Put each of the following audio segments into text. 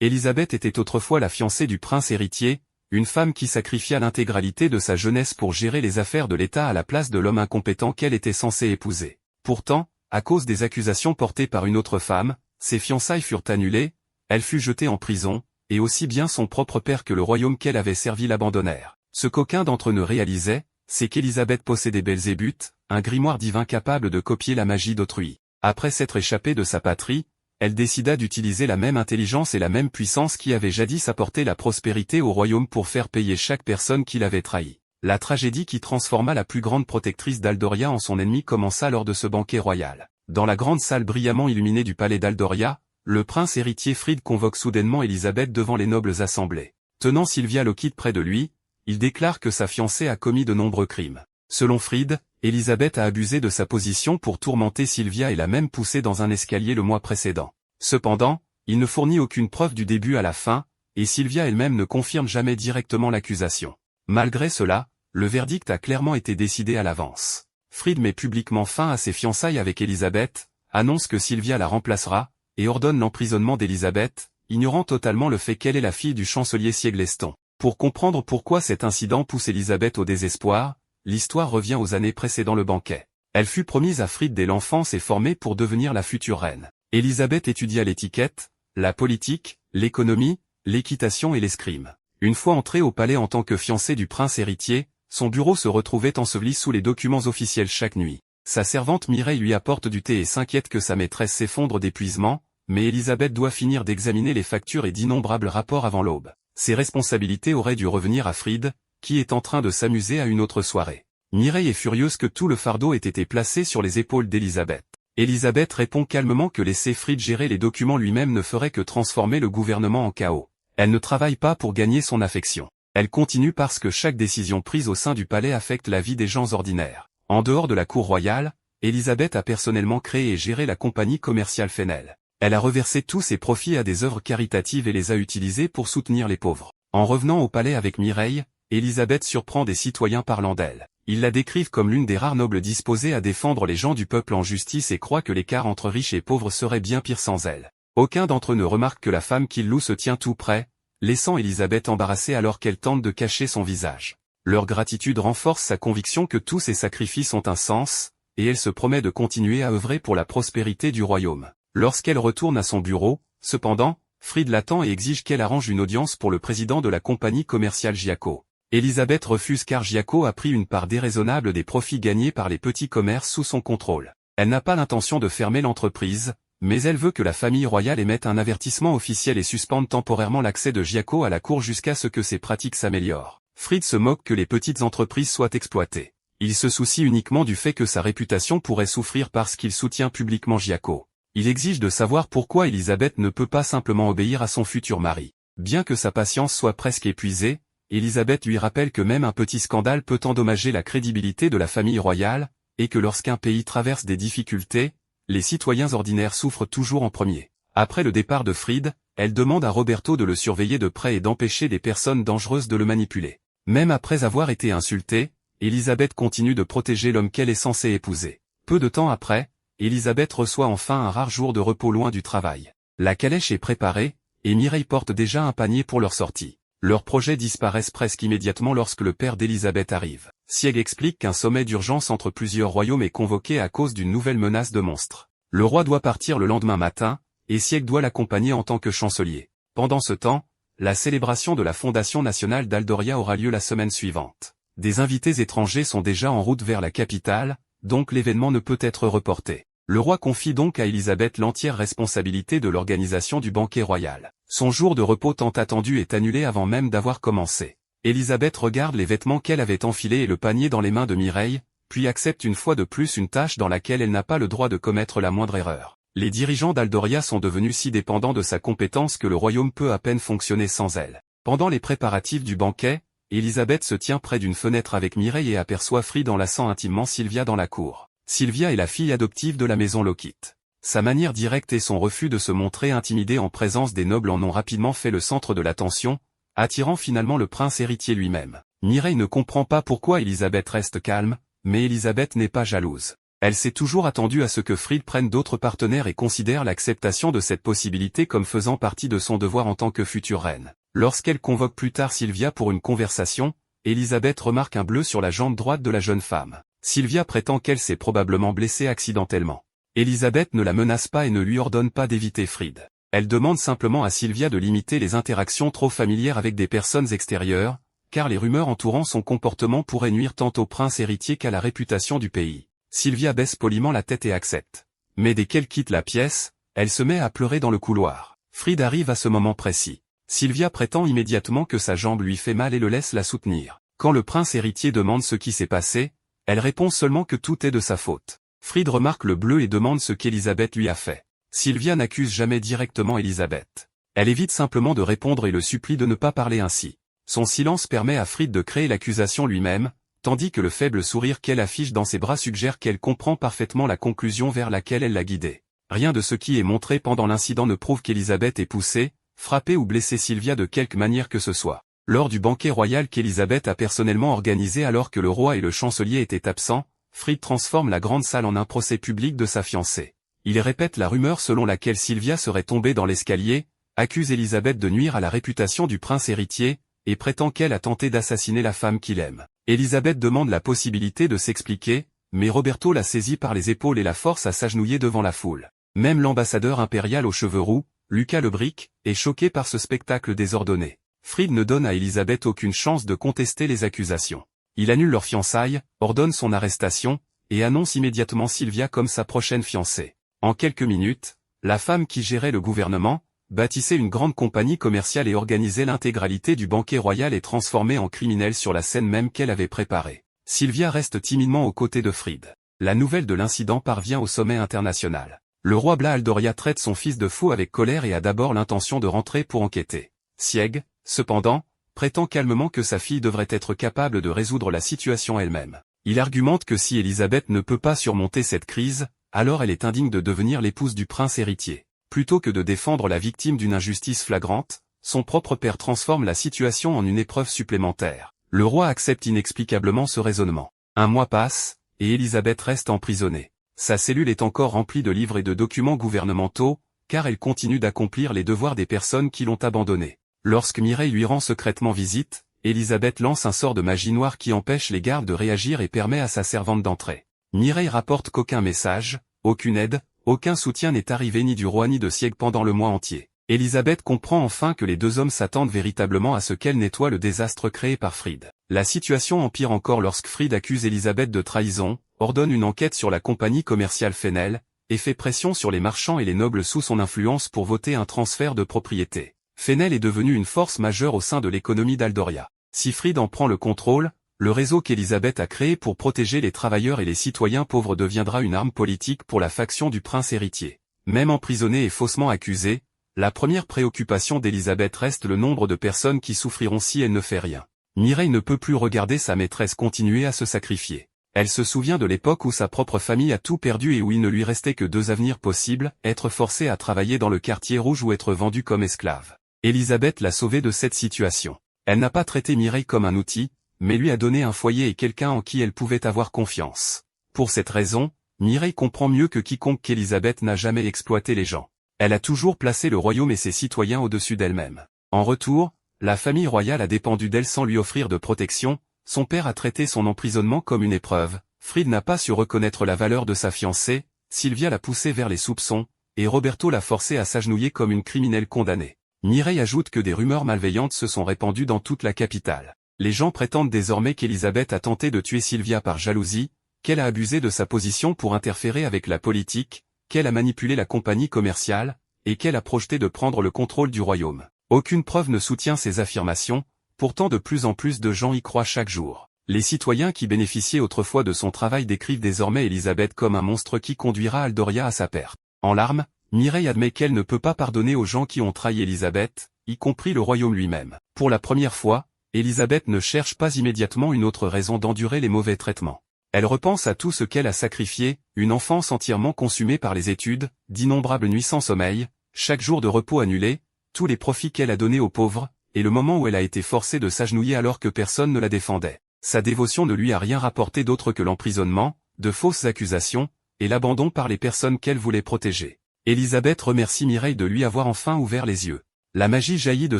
Élisabeth était autrefois la fiancée du prince héritier, une femme qui sacrifia l'intégralité de sa jeunesse pour gérer les affaires de l'État à la place de l'homme incompétent qu'elle était censée épouser. Pourtant, à cause des accusations portées par une autre femme, ses fiançailles furent annulées, elle fut jetée en prison, et aussi bien son propre père que le royaume qu'elle avait servi l'abandonnèrent. Ce qu'aucun d'entre eux ne réalisait, c'est qu'Élisabeth possédait Belzébuth, un grimoire divin capable de copier la magie d'autrui. Après s'être échappée de sa patrie, elle décida d'utiliser la même intelligence et la même puissance qui avait jadis apporté la prospérité au royaume pour faire payer chaque personne qui l'avait trahi. La tragédie qui transforma la plus grande protectrice d'Aldoria en son ennemi commença lors de ce banquet royal. Dans la grande salle brillamment illuminée du palais d'Aldoria, le prince héritier Fried convoque soudainement Élisabeth devant les nobles assemblées. Tenant Sylvia Lockit près de lui, il déclare que sa fiancée a commis de nombreux crimes. Selon Fried, Élisabeth a abusé de sa position pour tourmenter Sylvia et l'a même poussée dans un escalier le mois précédent. Cependant, il ne fournit aucune preuve du début à la fin, et Sylvia elle-même ne confirme jamais directement l'accusation. Malgré cela, le verdict a clairement été décidé à l'avance. Fried met publiquement fin à ses fiançailles avec Élisabeth, annonce que Sylvia la remplacera, et ordonne l'emprisonnement d'Élisabeth, ignorant totalement le fait qu'elle est la fille du chancelier Siègleston. Pour comprendre pourquoi cet incident pousse Élisabeth au désespoir, l'histoire revient aux années précédant le banquet. Elle fut promise à Fried dès l'enfance et formée pour devenir la future reine. Élisabeth étudia l'étiquette, la politique, l'économie, l'équitation et l'escrime. Une fois entrée au palais en tant que fiancée du prince héritier, son bureau se retrouvait enseveli sous les documents officiels chaque nuit. Sa servante Mireille lui apporte du thé et s'inquiète que sa maîtresse s'effondre d'épuisement, mais Élisabeth doit finir d'examiner les factures et d'innombrables rapports avant l'aube. Ses responsabilités auraient dû revenir à Fried, qui est en train de s'amuser à une autre soirée. Mireille est furieuse que tout le fardeau ait été placé sur les épaules d'Élisabeth. Élisabeth répond calmement que laisser Fried gérer les documents lui-même ne ferait que transformer le gouvernement en chaos. Elle ne travaille pas pour gagner son affection. Elle continue parce que chaque décision prise au sein du palais affecte la vie des gens ordinaires. En dehors de la cour royale, Élisabeth a personnellement créé et géré la compagnie commerciale Fenel. Elle a reversé tous ses profits à des œuvres caritatives et les a utilisés pour soutenir les pauvres. En revenant au palais avec Mireille, Élisabeth surprend des citoyens parlant d'elle. Ils la décrivent comme l'une des rares nobles disposées à défendre les gens du peuple en justice et croient que l'écart entre riches et pauvres serait bien pire sans elle. Aucun d'entre eux ne remarque que la femme qu'ils louent se tient tout près, laissant Élisabeth embarrassée alors qu'elle tente de cacher son visage. Leur gratitude renforce sa conviction que tous ces sacrifices ont un sens, et elle se promet de continuer à œuvrer pour la prospérité du royaume. Lorsqu'elle retourne à son bureau, cependant, Fried l'attend et exige qu'elle arrange une audience pour le président de la compagnie commerciale Giaco. Élisabeth refuse car Giaco a pris une part déraisonnable des profits gagnés par les petits commerces sous son contrôle. Elle n'a pas l'intention de fermer l'entreprise, mais elle veut que la famille royale émette un avertissement officiel et suspende temporairement l'accès de Giaco à la cour jusqu'à ce que ses pratiques s'améliorent. Fried se moque que les petites entreprises soient exploitées. Il se soucie uniquement du fait que sa réputation pourrait souffrir parce qu'il soutient publiquement Giaco. Il exige de savoir pourquoi Élisabeth ne peut pas simplement obéir à son futur mari. Bien que sa patience soit presque épuisée, Élisabeth lui rappelle que même un petit scandale peut endommager la crédibilité de la famille royale, et que lorsqu'un pays traverse des difficultés, les citoyens ordinaires souffrent toujours en premier. Après le départ de Fried, elle demande à Roberto de le surveiller de près et d'empêcher des personnes dangereuses de le manipuler. Même après avoir été insultée, Élisabeth continue de protéger l'homme qu'elle est censée épouser. Peu de temps après, Élisabeth reçoit enfin un rare jour de repos loin du travail. La calèche est préparée, et Mireille porte déjà un panier pour leur sortie. Leurs projets disparaissent presque immédiatement lorsque le père d'Élisabeth arrive. Sieg explique qu'un sommet d'urgence entre plusieurs royaumes est convoqué à cause d'une nouvelle menace de monstres. Le roi doit partir le lendemain matin, et Sieg doit l'accompagner en tant que chancelier. Pendant ce temps, la célébration de la Fondation nationale d'Aldoria aura lieu la semaine suivante. Des invités étrangers sont déjà en route vers la capitale, donc l'événement ne peut être reporté. Le roi confie donc à Élisabeth l'entière responsabilité de l'organisation du banquet royal. Son jour de repos tant attendu est annulé avant même d'avoir commencé. Élisabeth regarde les vêtements qu'elle avait enfilés et le panier dans les mains de Mireille, puis accepte une fois de plus une tâche dans laquelle elle n'a pas le droit de commettre la moindre erreur. Les dirigeants d'Aldoria sont devenus si dépendants de sa compétence que le royaume peut à peine fonctionner sans elle. Pendant les préparatifs du banquet, Élisabeth se tient près d'une fenêtre avec Mireille et aperçoit Fried enlaçant intimement Sylvia dans la cour. Sylvia est la fille adoptive de la maison Lockit. Sa manière directe et son refus de se montrer intimidée en présence des nobles en ont rapidement fait le centre de l'attention, attirant finalement le prince héritier lui-même. Mireille ne comprend pas pourquoi Élisabeth reste calme, mais Élisabeth n'est pas jalouse. Elle s'est toujours attendue à ce que Fried prenne d'autres partenaires et considère l'acceptation de cette possibilité comme faisant partie de son devoir en tant que future reine. Lorsqu'elle convoque plus tard Sylvia pour une conversation, Elisabeth remarque un bleu sur la jambe droite de la jeune femme. Sylvia prétend qu'elle s'est probablement blessée accidentellement. Elisabeth ne la menace pas et ne lui ordonne pas d'éviter Fried. Elle demande simplement à Sylvia de limiter les interactions trop familières avec des personnes extérieures, car les rumeurs entourant son comportement pourraient nuire tant au prince héritier qu'à la réputation du pays. Sylvia baisse poliment la tête et accepte. Mais dès qu'elle quitte la pièce, elle se met à pleurer dans le couloir. Fried arrive à ce moment précis. Sylvia prétend immédiatement que sa jambe lui fait mal et le laisse la soutenir. Quand le prince héritier demande ce qui s'est passé, elle répond seulement que tout est de sa faute. Fried remarque le bleu et demande ce qu'Elisabeth lui a fait. Sylvia n'accuse jamais directement Elisabeth. Elle évite simplement de répondre et le supplie de ne pas parler ainsi. Son silence permet à Fried de créer l'accusation lui-même, tandis que le faible sourire qu'elle affiche dans ses bras suggère qu'elle comprend parfaitement la conclusion vers laquelle elle l'a guidée. Rien de ce qui est montré pendant l'incident ne prouve qu'Elisabeth ait poussé, frappé ou blessé Sylvia de quelque manière que ce soit. Lors du banquet royal qu'Elisabeth a personnellement organisé alors que le roi et le chancelier étaient absents, Fried transforme la grande salle en un procès public de sa fiancée. Il répète la rumeur selon laquelle Sylvia serait tombée dans l'escalier, accuse Elisabeth de nuire à la réputation du prince héritier, et prétend qu'elle a tenté d'assassiner la femme qu'il aime. Elisabeth demande la possibilité de s'expliquer, mais Roberto la saisit par les épaules et la force à s'agenouiller devant la foule. Même l'ambassadeur impérial aux cheveux roux, Lucas Lebric, est choqué par ce spectacle désordonné. Fried ne donne à Elisabeth aucune chance de contester les accusations. Il annule leur fiançailles, ordonne son arrestation, et annonce immédiatement Sylvia comme sa prochaine fiancée. En quelques minutes, la femme qui gérait le gouvernement, bâtissait une grande compagnie commerciale et organisait l'intégralité du banquet royal et transformée en criminelle sur la scène même qu'elle avait préparée. Sylvia reste timidement aux côtés de Fried. La nouvelle de l'incident parvient au sommet international. Le roi Blas Aldoria traite son fils de fou avec colère et a d'abord l'intention de rentrer pour enquêter. Sieg, cependant, prétend calmement que sa fille devrait être capable de résoudre la situation elle-même. Il argumente que si Elisabeth ne peut pas surmonter cette crise, alors elle est indigne de devenir l'épouse du prince héritier. Plutôt que de défendre la victime d'une injustice flagrante, son propre père transforme la situation en une épreuve supplémentaire. Le roi accepte inexplicablement ce raisonnement. Un mois passe, et Elisabeth reste emprisonnée. Sa cellule est encore remplie de livres et de documents gouvernementaux, car elle continue d'accomplir les devoirs des personnes qui l'ont abandonnée. Lorsque Mireille lui rend secrètement visite, Elisabeth lance un sort de magie noire qui empêche les gardes de réagir et permet à sa servante d'entrer. Mireille rapporte qu'aucun message, aucune aide, aucun soutien n'est arrivé ni du roi ni de Sieg pendant le mois entier. Elisabeth comprend enfin que les deux hommes s'attendent véritablement à ce qu'elle nettoie le désastre créé par Fried. La situation empire encore lorsque Fried accuse Elisabeth de trahison, ordonne une enquête sur la compagnie commerciale Fenel, et fait pression sur les marchands et les nobles sous son influence pour voter un transfert de propriété. Fenel est devenu une force majeure au sein de l'économie d'Aldoria. Si Fried en prend le contrôle, le réseau qu'Elisabeth a créé pour protéger les travailleurs et les citoyens pauvres deviendra une arme politique pour la faction du prince héritier. Même emprisonnée et faussement accusée, la première préoccupation d'Elisabeth reste le nombre de personnes qui souffriront si elle ne fait rien. Mireille ne peut plus regarder sa maîtresse continuer à se sacrifier. Elle se souvient de l'époque où sa propre famille a tout perdu et où il ne lui restait que deux avenirs possibles, être forcée à travailler dans le quartier rouge ou être vendue comme esclave. Elisabeth l'a sauvée de cette situation. Elle n'a pas traité Mireille comme un outil, mais lui a donné un foyer et quelqu'un en qui elle pouvait avoir confiance. Pour cette raison, Mireille comprend mieux que quiconque qu'Elisabeth n'a jamais exploité les gens. Elle a toujours placé le royaume et ses citoyens au-dessus d'elle-même. En retour, la famille royale a dépendu d'elle sans lui offrir de protection, son père a traité son emprisonnement comme une épreuve, Fried n'a pas su reconnaître la valeur de sa fiancée, Sylvia l'a poussée vers les soupçons, et Roberto l'a forcée à s'agenouiller comme une criminelle condamnée. Mireille ajoute que des rumeurs malveillantes se sont répandues dans toute la capitale. Les gens prétendent désormais qu'Elisabeth a tenté de tuer Sylvia par jalousie, qu'elle a abusé de sa position pour interférer avec la politique, qu'elle a manipulé la compagnie commerciale, et qu'elle a projeté de prendre le contrôle du royaume. Aucune preuve ne soutient ces affirmations, pourtant de plus en plus de gens y croient chaque jour. Les citoyens qui bénéficiaient autrefois de son travail décrivent désormais Elisabeth comme un monstre qui conduira Aldoria à sa perte. En larmes, Mireille admet qu'elle ne peut pas pardonner aux gens qui ont trahi Elisabeth, y compris le royaume lui-même. Pour la première fois, Elisabeth ne cherche pas immédiatement une autre raison d'endurer les mauvais traitements. Elle repense à tout ce qu'elle a sacrifié, une enfance entièrement consumée par les études, d'innombrables nuits sans sommeil, chaque jour de repos annulé, tous les profits qu'elle a donnés aux pauvres, et le moment où elle a été forcée de s'agenouiller alors que personne ne la défendait. Sa dévotion ne lui a rien rapporté d'autre que l'emprisonnement, de fausses accusations, et l'abandon par les personnes qu'elle voulait protéger. Élisabeth remercie Mireille de lui avoir enfin ouvert les yeux. La magie jaillit de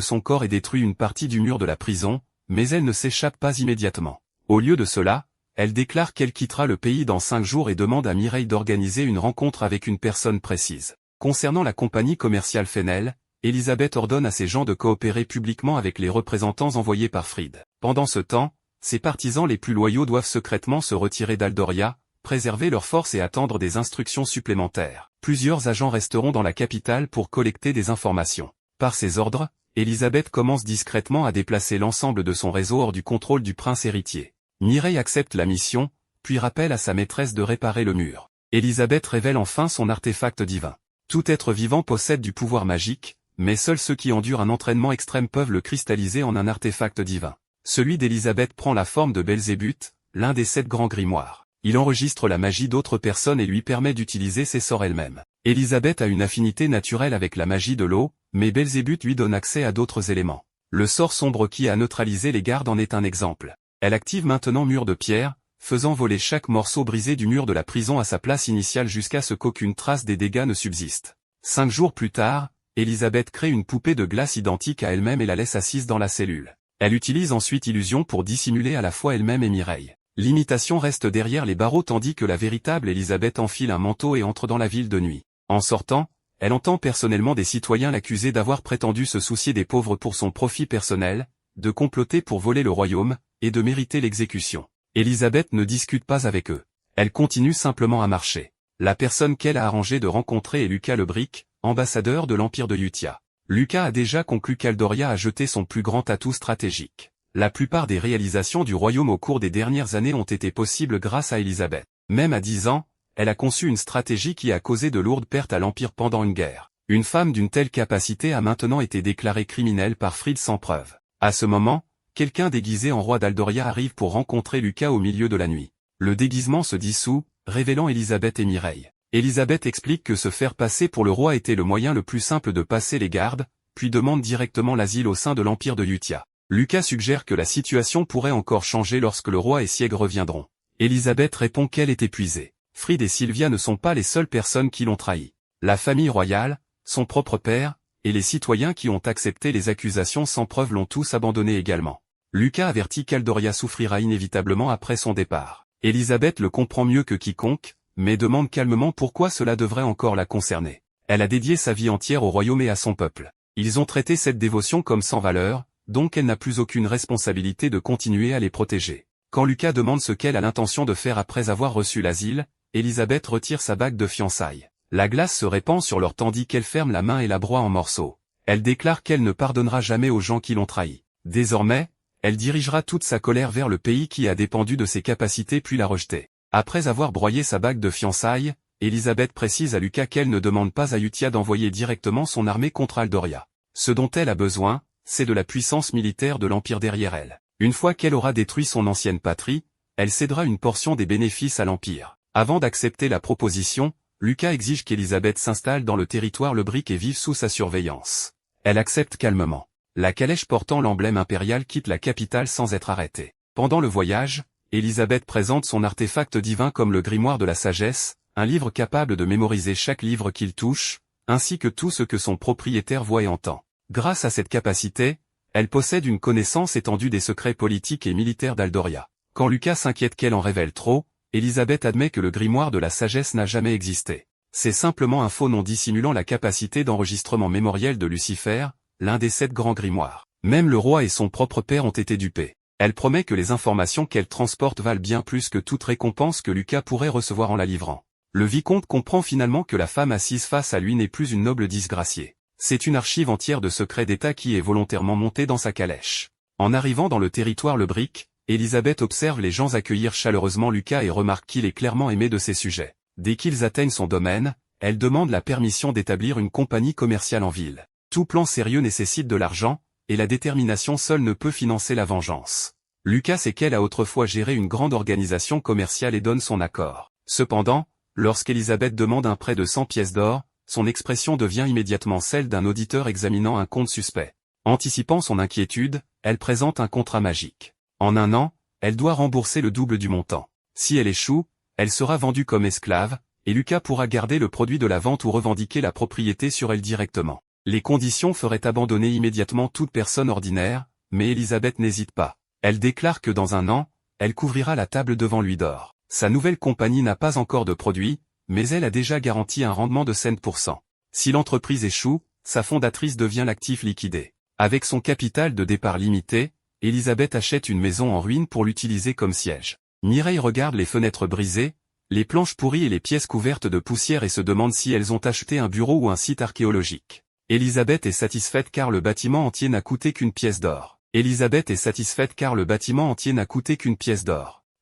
son corps et détruit une partie du mur de la prison, mais elle ne s'échappe pas immédiatement. Au lieu de cela, elle déclare qu'elle quittera le pays dans 5 jours et demande à Mireille d'organiser une rencontre avec une personne précise. Concernant la compagnie commerciale Fenel, Élisabeth ordonne à ses gens de coopérer publiquement avec les représentants envoyés par Fried. Pendant ce temps, ses partisans les plus loyaux doivent secrètement se retirer d'Aldoria, préserver leurs forces et attendre des instructions supplémentaires. Plusieurs agents resteront dans la capitale pour collecter des informations. Par ses ordres, Élisabeth commence discrètement à déplacer l'ensemble de son réseau hors du contrôle du prince héritier. Mireille accepte la mission, puis rappelle à sa maîtresse de réparer le mur. Élisabeth révèle enfin son artefact divin. Tout être vivant possède du pouvoir magique, mais seuls ceux qui endurent un entraînement extrême peuvent le cristalliser en un artefact divin. Celui d'Élisabeth prend la forme de Belzébuth, l'un des 7 grands grimoires. Il enregistre la magie d'autres personnes et lui permet d'utiliser ses sorts elle-même. Élisabeth a une affinité naturelle avec la magie de l'eau, mais Belzébuth lui donne accès à d'autres éléments. Le sort sombre qui a neutralisé les gardes en est un exemple. Elle active maintenant Mur de pierre, faisant voler chaque morceau brisé du mur de la prison à sa place initiale jusqu'à ce qu'aucune trace des dégâts ne subsiste. 5 jours plus tard, Élisabeth crée une poupée de glace identique à elle-même et la laisse assise dans la cellule. Elle utilise ensuite Illusion pour dissimuler à la fois elle-même et Mireille. L'imitation reste derrière les barreaux tandis que la véritable Élisabeth enfile un manteau et entre dans la ville de nuit. En sortant, elle entend personnellement des citoyens l'accuser d'avoir prétendu se soucier des pauvres pour son profit personnel, de comploter pour voler le royaume, et de mériter l'exécution. Élisabeth ne discute pas avec eux. Elle continue simplement à marcher. La personne qu'elle a arrangé de rencontrer est Lucas le Brick, ambassadeur de l'Empire de Utia. Lucas a déjà conclu qu'Aldoria a jeté son plus grand atout stratégique. La plupart des réalisations du royaume au cours des dernières années ont été possibles grâce à Élisabeth. Même à 10 ans, elle a conçu une stratégie qui a causé de lourdes pertes à l'Empire pendant une guerre. Une femme d'une telle capacité a maintenant été déclarée criminelle par Fried sans preuve. À ce moment, quelqu'un déguisé en roi d'Aldoria arrive pour rencontrer Lucas au milieu de la nuit. Le déguisement se dissout, révélant Élisabeth et Mireille. Élisabeth explique que se faire passer pour le roi était le moyen le plus simple de passer les gardes, puis demande directement l'asile au sein de l'Empire de Utia. Lucas suggère que la situation pourrait encore changer lorsque le roi et Sieg reviendront. Élisabeth répond qu'elle est épuisée. Fried et Sylvia ne sont pas les seules personnes qui l'ont trahi. La famille royale, son propre père, et les citoyens qui ont accepté les accusations sans preuve l'ont tous abandonné également. Lucas avertit qu'Aldoria souffrira inévitablement après son départ. Élisabeth le comprend mieux que quiconque, mais demande calmement pourquoi cela devrait encore la concerner. Elle a dédié sa vie entière au royaume et à son peuple. Ils ont traité cette dévotion comme sans valeur, donc elle n'a plus aucune responsabilité de continuer à les protéger. Quand Lucas demande ce qu'elle a l'intention de faire après avoir reçu l'asile, Élisabeth retire sa bague de fiançailles. La glace se répand sur leur tandis qu'elle ferme la main et la broie en morceaux. Elle déclare qu'elle ne pardonnera jamais aux gens qui l'ont trahi. Désormais, elle dirigera toute sa colère vers le pays qui a dépendu de ses capacités puis l'a rejeté. Après avoir broyé sa bague de fiançailles, Élisabeth précise à Lucas qu'elle ne demande pas à Utia d'envoyer directement son armée contre Aldoria. Ce dont elle a besoin, c'est de la puissance militaire de l'Empire derrière elle. Une fois qu'elle aura détruit son ancienne patrie, elle cédera une portion des bénéfices à l'Empire. Avant d'accepter la proposition, Lucas exige qu'Élisabeth s'installe dans le territoire Le Brick et vive sous sa surveillance. Elle accepte calmement. La calèche portant l'emblème impérial quitte la capitale sans être arrêtée. Pendant le voyage, Élisabeth présente son artefact divin comme le grimoire de la sagesse, un livre capable de mémoriser chaque livre qu'il touche, ainsi que tout ce que son propriétaire voit et entend. Grâce à cette capacité, elle possède une connaissance étendue des secrets politiques et militaires d'Aldoria. Quand Lucas s'inquiète qu'elle en révèle trop, Élisabeth admet que le grimoire de la sagesse n'a jamais existé. C'est simplement un faux nom dissimulant la capacité d'enregistrement mémoriel de Lucifer, l'un des 7 grands grimoires. Même le roi et son propre père ont été dupés. Elle promet que les informations qu'elle transporte valent bien plus que toute récompense que Lucas pourrait recevoir en la livrant. Le vicomte comprend finalement que la femme assise face à lui n'est plus une noble disgraciée. C'est une archive entière de secrets d'État qui est volontairement montée dans sa calèche. En arrivant dans le territoire Le Brick, Élisabeth observe les gens accueillir chaleureusement Lucas et remarque qu'il est clairement aimé de ses sujets. Dès qu'ils atteignent son domaine, elle demande la permission d'établir une compagnie commerciale en ville. Tout plan sérieux nécessite de l'argent, et la détermination seule ne peut financer la vengeance. Lucas sait qu'elle a autrefois géré une grande organisation commerciale et donne son accord. Cependant, lorsqu'Élisabeth demande un prêt de 100 pièces d'or, son expression devient immédiatement celle d'un auditeur examinant un compte suspect. Anticipant son inquiétude, elle présente un contrat magique. En 1 an, elle doit rembourser le double du montant. Si elle échoue, elle sera vendue comme esclave, et Lucas pourra garder le produit de la vente ou revendiquer la propriété sur elle directement. Les conditions feraient abandonner immédiatement toute personne ordinaire, mais Elisabeth n'hésite pas. Elle déclare que dans un an, elle couvrira la table devant lui d'or. Sa nouvelle compagnie n'a pas encore de produit, mais elle a déjà garanti un rendement de 5%. Si l'entreprise échoue, sa fondatrice devient l'actif liquidé. Avec son capital de départ limité, Elisabeth achète une maison en ruine pour l'utiliser comme siège. Mireille regarde les fenêtres brisées, les planches pourries et les pièces couvertes de poussière et se demande si elles ont acheté un bureau ou un site archéologique. Elisabeth est satisfaite car le bâtiment entier n'a coûté qu'une pièce d'or.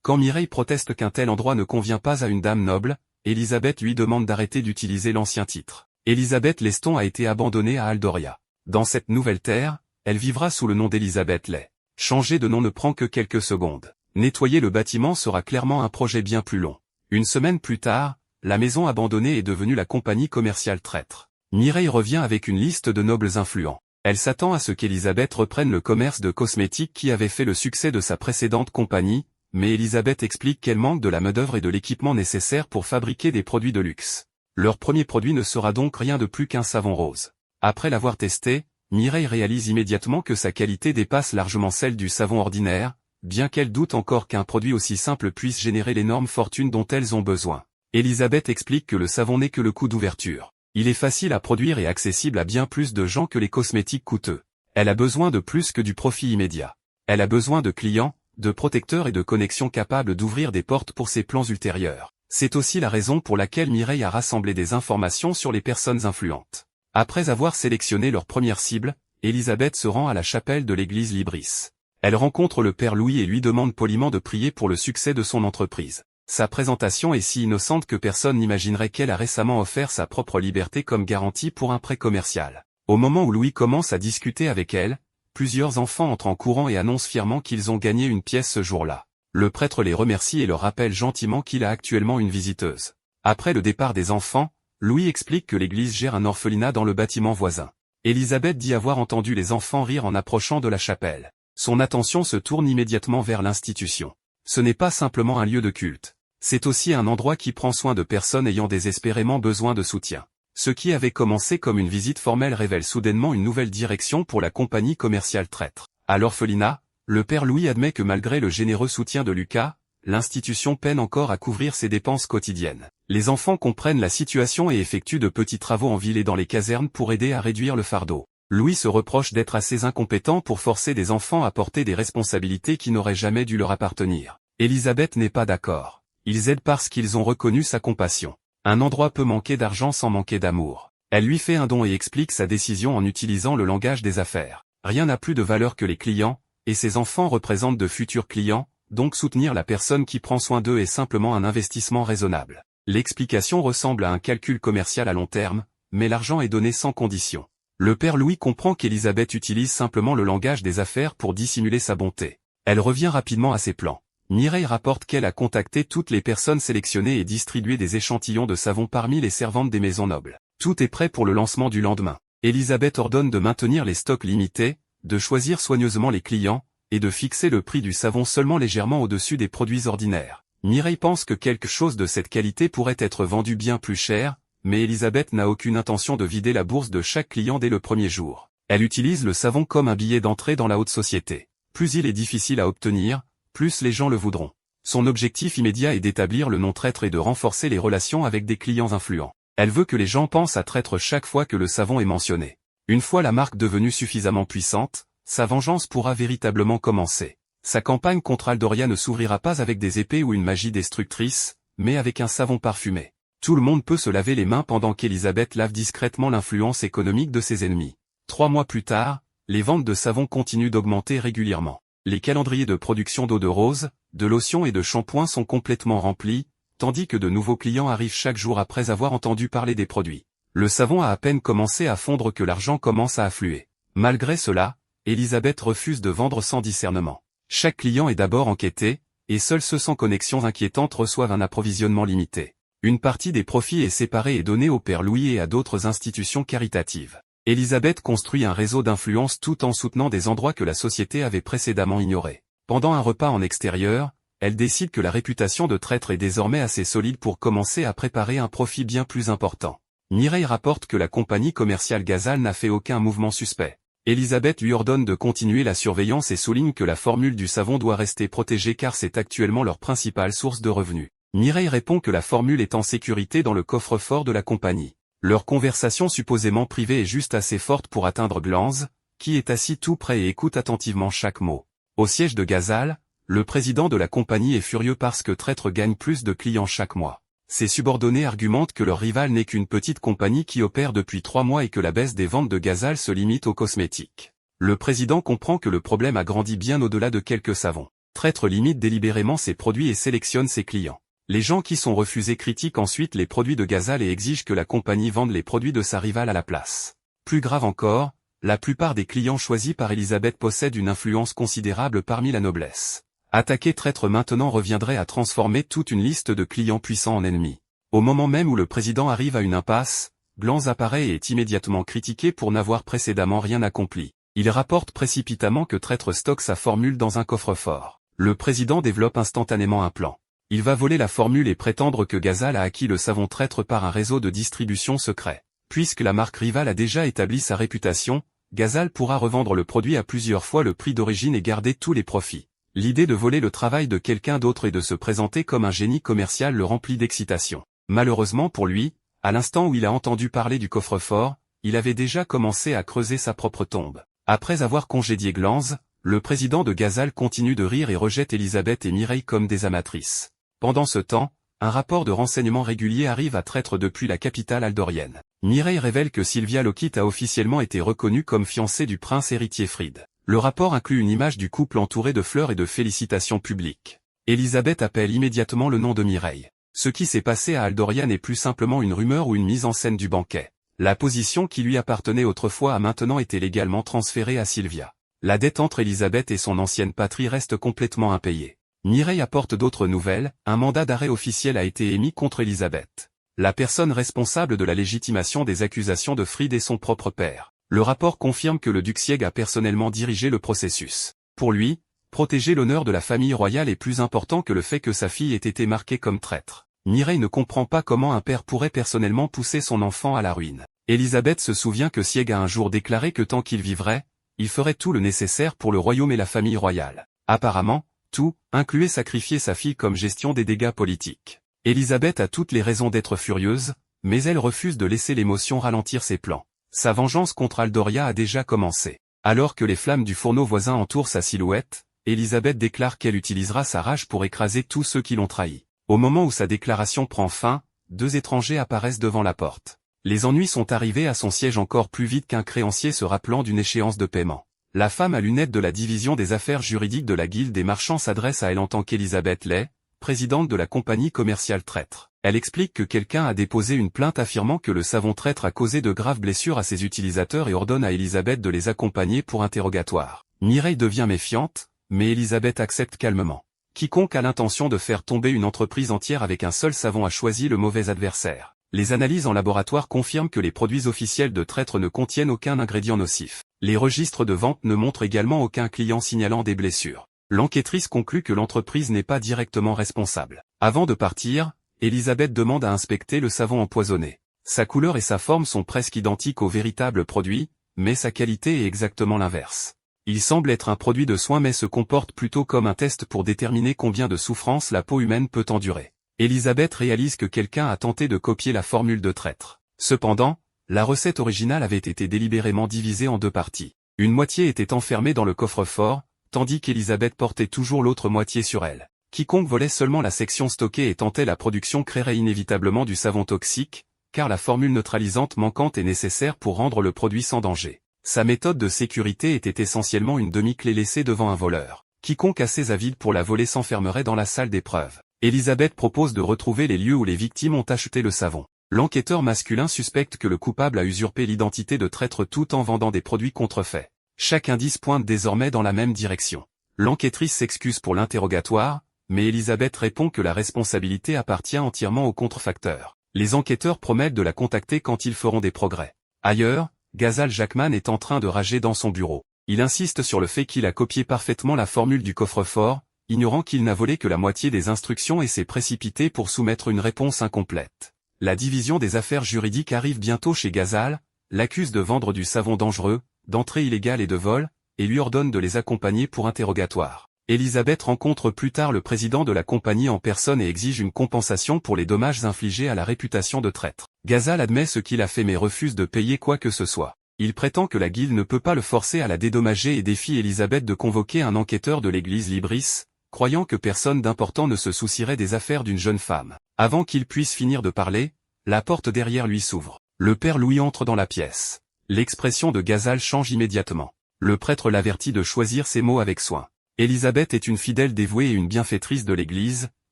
Quand Mireille proteste qu'un tel endroit ne convient pas à une dame noble, Elisabeth lui demande d'arrêter d'utiliser l'ancien titre. Elisabeth Leston a été abandonnée à Aldoria. Dans cette nouvelle terre, elle vivra sous le nom d'Elisabeth Lay. Changer de nom ne prend que quelques secondes. Nettoyer le bâtiment sera clairement un projet bien plus long. Une semaine plus tard, la maison abandonnée est devenue la compagnie commerciale traître. Mireille revient avec une liste de nobles influents. Elle s'attend à ce qu'Elisabeth reprenne le commerce de cosmétiques qui avait fait le succès de sa précédente compagnie, mais Elisabeth explique qu'elle manque de la main-d'œuvre et de l'équipement nécessaire pour fabriquer des produits de luxe. Leur premier produit ne sera donc rien de plus qu'un savon rose. Après l'avoir testé, Mireille réalise immédiatement que sa qualité dépasse largement celle du savon ordinaire, bien qu'elle doute encore qu'un produit aussi simple puisse générer l'énorme fortune dont elles ont besoin. Elisabeth explique que le savon n'est que le coût d'ouverture. Il est facile à produire et accessible à bien plus de gens que les cosmétiques coûteux. Elle a besoin de plus que du profit immédiat. Elle a besoin de clients, de protecteurs et de connexions capables d'ouvrir des portes pour ses plans ultérieurs. C'est aussi la raison pour laquelle Mireille a rassemblé des informations sur les personnes influentes. Après avoir sélectionné leur première cible, Elisabeth se rend à la chapelle de l'église Libris. Elle rencontre le père Louis et lui demande poliment de prier pour le succès de son entreprise. Sa présentation est si innocente que personne n'imaginerait qu'elle a récemment offert sa propre liberté comme garantie pour un prêt commercial. Au moment où Louis commence à discuter avec elle, plusieurs enfants entrent en courant et annoncent fièrement qu'ils ont gagné une pièce ce jour-là. Le prêtre les remercie et leur rappelle gentiment qu'il a actuellement une visiteuse. Après le départ des enfants, Louis explique que l'église gère un orphelinat dans le bâtiment voisin. Elisabeth dit avoir entendu les enfants rire en approchant de la chapelle. Son attention se tourne immédiatement vers l'institution. Ce n'est pas simplement un lieu de culte. C'est aussi un endroit qui prend soin de personnes ayant désespérément besoin de soutien. Ce qui avait commencé comme une visite formelle révèle soudainement une nouvelle direction pour la compagnie commerciale traître. À l'orphelinat, le père Louis admet que malgré le généreux soutien de Lucas, l'institution peine encore à couvrir ses dépenses quotidiennes. Les enfants comprennent la situation et effectuent de petits travaux en ville et dans les casernes pour aider à réduire le fardeau. Louis se reproche d'être assez incompétent pour forcer des enfants à porter des responsabilités qui n'auraient jamais dû leur appartenir. Elisabeth n'est pas d'accord. Ils aident parce qu'ils ont reconnu sa compassion. Un endroit peut manquer d'argent sans manquer d'amour. Elle lui fait un don et explique sa décision en utilisant le langage des affaires. Rien n'a plus de valeur que les clients, et ces enfants représentent de futurs clients, donc soutenir la personne qui prend soin d'eux est simplement un investissement raisonnable. L'explication ressemble à un calcul commercial à long terme, mais l'argent est donné sans condition. Le père Louis comprend qu'Elisabeth utilise simplement le langage des affaires pour dissimuler sa bonté. Elle revient rapidement à ses plans. Mireille rapporte qu'elle a contacté toutes les personnes sélectionnées et distribué des échantillons de savon parmi les servantes des maisons nobles. Tout est prêt pour le lancement du lendemain. Elisabeth ordonne de maintenir les stocks limités, de choisir soigneusement les clients, et de fixer le prix du savon seulement légèrement au-dessus des produits ordinaires. Mireille pense que quelque chose de cette qualité pourrait être vendu bien plus cher, mais Elisabeth n'a aucune intention de vider la bourse de chaque client dès le premier jour. Elle utilise le savon comme un billet d'entrée dans la haute société. Plus il est difficile à obtenir, plus les gens le voudront. Son objectif immédiat est d'établir le nom traître et de renforcer les relations avec des clients influents. Elle veut que les gens pensent à traître chaque fois que le savon est mentionné. Une fois la marque devenue suffisamment puissante, sa vengeance pourra véritablement commencer. Sa campagne contre Aldoria ne s'ouvrira pas avec des épées ou une magie destructrice, mais avec un savon parfumé. Tout le monde peut se laver les mains pendant qu'Elisabeth lave discrètement l'influence économique de ses ennemis. 3 mois plus tard, les ventes de savon continuent d'augmenter régulièrement. Les calendriers de production d'eau de rose, de lotion et de shampoing sont complètement remplis, tandis que de nouveaux clients arrivent chaque jour après avoir entendu parler des produits. Le savon a à peine commencé à fondre que l'argent commence à affluer. Malgré cela, Elisabeth refuse de vendre sans discernement. Chaque client est d'abord enquêté, et seuls ceux sans connexions inquiétantes reçoivent un approvisionnement limité. Une partie des profits est séparée et donnée au père Louis et à d'autres institutions caritatives. Elisabeth construit un réseau d'influence tout en soutenant des endroits que la société avait précédemment ignorés. Pendant un repas en extérieur, elle décide que la réputation de traître est désormais assez solide pour commencer à préparer un profit bien plus important. Mireille rapporte que la compagnie commerciale Gazal n'a fait aucun mouvement suspect. Elisabeth lui ordonne de continuer la surveillance et souligne que la formule du savon doit rester protégée car c'est actuellement leur principale source de revenus. Mireille répond que la formule est en sécurité dans le coffre-fort de la compagnie. Leur conversation supposément privée est juste assez forte pour atteindre Glanz, qui est assis tout près et écoute attentivement chaque mot. Au siège de Gazal, le président de la compagnie est furieux parce que Traître gagne plus de clients chaque mois. Ses subordonnés argumentent que leur rival n'est qu'une petite compagnie qui opère depuis 3 mois et que la baisse des ventes de Gazal se limite aux cosmétiques. Le président comprend que le problème a grandi bien au-delà de quelques savons. Traître limite délibérément ses produits et sélectionne ses clients. Les gens qui sont refusés critiquent ensuite les produits de Gazal et exigent que la compagnie vende les produits de sa rivale à la place. Plus grave encore, la plupart des clients choisis par Elisabeth possèdent une influence considérable parmi la noblesse. Attaquer Traître maintenant reviendrait à transformer toute une liste de clients puissants en ennemis. Au moment même où le président arrive à une impasse, Glanz apparaît et est immédiatement critiqué pour n'avoir précédemment rien accompli. Il rapporte précipitamment que Traître stocke sa formule dans un coffre-fort. Le président développe instantanément un plan. Il va voler la formule et prétendre que Gazal a acquis le savon Traître par un réseau de distribution secret. Puisque la marque rivale a déjà établi sa réputation, Gazal pourra revendre le produit à plusieurs fois le prix d'origine et garder tous les profits. L'idée de voler le travail de quelqu'un d'autre et de se présenter comme un génie commercial le remplit d'excitation. Malheureusement pour lui, à l'instant où il a entendu parler du coffre-fort, il avait déjà commencé à creuser sa propre tombe. Après avoir congédié Glanz, le président de Gazal continue de rire et rejette Elisabeth et Mireille comme des amatrices. Pendant ce temps, un rapport de renseignement régulier arrive à Traître depuis la capitale aldorienne. Mireille révèle que Sylvia Lockit a officiellement été reconnue comme fiancée du prince héritier Fried. Le rapport inclut une image du couple entouré de fleurs et de félicitations publiques. Elisabeth appelle immédiatement le nom de Mireille. Ce qui s'est passé à Aldorian n'est plus simplement une rumeur ou une mise en scène du banquet. La position qui lui appartenait autrefois a maintenant été légalement transférée à Sylvia. La dette entre Elisabeth et son ancienne patrie reste complètement impayée. Mireille apporte d'autres nouvelles, un mandat d'arrêt officiel a été émis contre Elisabeth. La personne responsable de la légitimation des accusations de Fried est son propre père. Le rapport confirme que le duc Sieg a personnellement dirigé le processus. Pour lui, protéger l'honneur de la famille royale est plus important que le fait que sa fille ait été marquée comme traître. Mireille ne comprend pas comment un père pourrait personnellement pousser son enfant à la ruine. Elisabeth se souvient que Sieg a un jour déclaré que tant qu'il vivrait, il ferait tout le nécessaire pour le royaume et la famille royale. Apparemment, tout, incluait sacrifier sa fille comme gestion des dégâts politiques. Elisabeth a toutes les raisons d'être furieuse, mais elle refuse de laisser l'émotion ralentir ses plans. Sa vengeance contre Aldoria a déjà commencé. Alors que les flammes du fourneau voisin entourent sa silhouette, Elisabeth déclare qu'elle utilisera sa rage pour écraser tous ceux qui l'ont trahi. Au moment où sa déclaration prend fin, 2 étrangers apparaissent devant la porte. Les ennuis sont arrivés à son siège encore plus vite qu'un créancier se rappelant d'une échéance de paiement. La femme à lunettes de la division des affaires juridiques de la Guilde des marchands s'adresse à elle en tant qu'Elisabeth Lay, présidente de la compagnie commerciale Traître. Elle explique que quelqu'un a déposé une plainte affirmant que le savon Traître a causé de graves blessures à ses utilisateurs et ordonne à Elisabeth de les accompagner pour interrogatoire. Mireille devient méfiante, mais Elisabeth accepte calmement. Quiconque a l'intention de faire tomber une entreprise entière avec un seul savon a choisi le mauvais adversaire. Les analyses en laboratoire confirment que les produits officiels de Traître ne contiennent aucun ingrédient nocif. Les registres de vente ne montrent également aucun client signalant des blessures. L'enquêtrice conclut que l'entreprise n'est pas directement responsable. Avant de partir, Elisabeth demande à inspecter le savon empoisonné. Sa couleur et sa forme sont presque identiques au véritable produit, mais sa qualité est exactement l'inverse. Il semble être un produit de soin mais se comporte plutôt comme un test pour déterminer combien de souffrances la peau humaine peut endurer. Elisabeth réalise que quelqu'un a tenté de copier la formule de Traître. Cependant, la recette originale avait été délibérément divisée en 2 parties. Une moitié était enfermée dans le coffre-fort, tandis qu'Elisabeth portait toujours l'autre moitié sur elle. Quiconque volait seulement la section stockée et tentait la production créerait inévitablement du savon toxique, car la formule neutralisante manquante est nécessaire pour rendre le produit sans danger. Sa méthode de sécurité était essentiellement une demi-clé laissée devant un voleur. Quiconque assez avide pour la voler s'enfermerait dans la salle d'épreuve. Elisabeth propose de retrouver les lieux où les victimes ont acheté le savon. L'enquêteur masculin suspecte que le coupable a usurpé l'identité de Traître tout en vendant des produits contrefaits. Chaque indice pointe désormais dans la même direction. L'enquêtrice s'excuse pour l'interrogatoire, mais Elisabeth répond que la responsabilité appartient entièrement au contrefacteur. Les enquêteurs promettent de la contacter quand ils feront des progrès. Ailleurs, Gazal Jackman est en train de rager dans son bureau. Il insiste sur le fait qu'il a copié parfaitement la formule du coffre-fort, ignorant qu'il n'a volé que la moitié des instructions et s'est précipité pour soumettre une réponse incomplète. La division des affaires juridiques arrive bientôt chez Ghazal, l'accuse de vendre du savon dangereux, d'entrée illégale et de vol, et lui ordonne de les accompagner pour interrogatoire. Elisabeth rencontre plus tard le président de la compagnie en personne et exige une compensation pour les dommages infligés à la réputation de traître. Ghazal admet ce qu'il a fait mais refuse de payer quoi que ce soit. Il prétend que la guilde ne peut pas le forcer à la dédommager et défie Elisabeth de convoquer un enquêteur de l'église Libris, croyant que personne d'important ne se soucierait des affaires d'une jeune femme. Avant qu'il puisse finir de parler, la porte derrière lui s'ouvre. Le père Louis entre dans la pièce. L'expression de Ghazal change immédiatement. Le prêtre l'avertit de choisir ses mots avec soin. Elisabeth est une fidèle dévouée et une bienfaitrice de l'Église,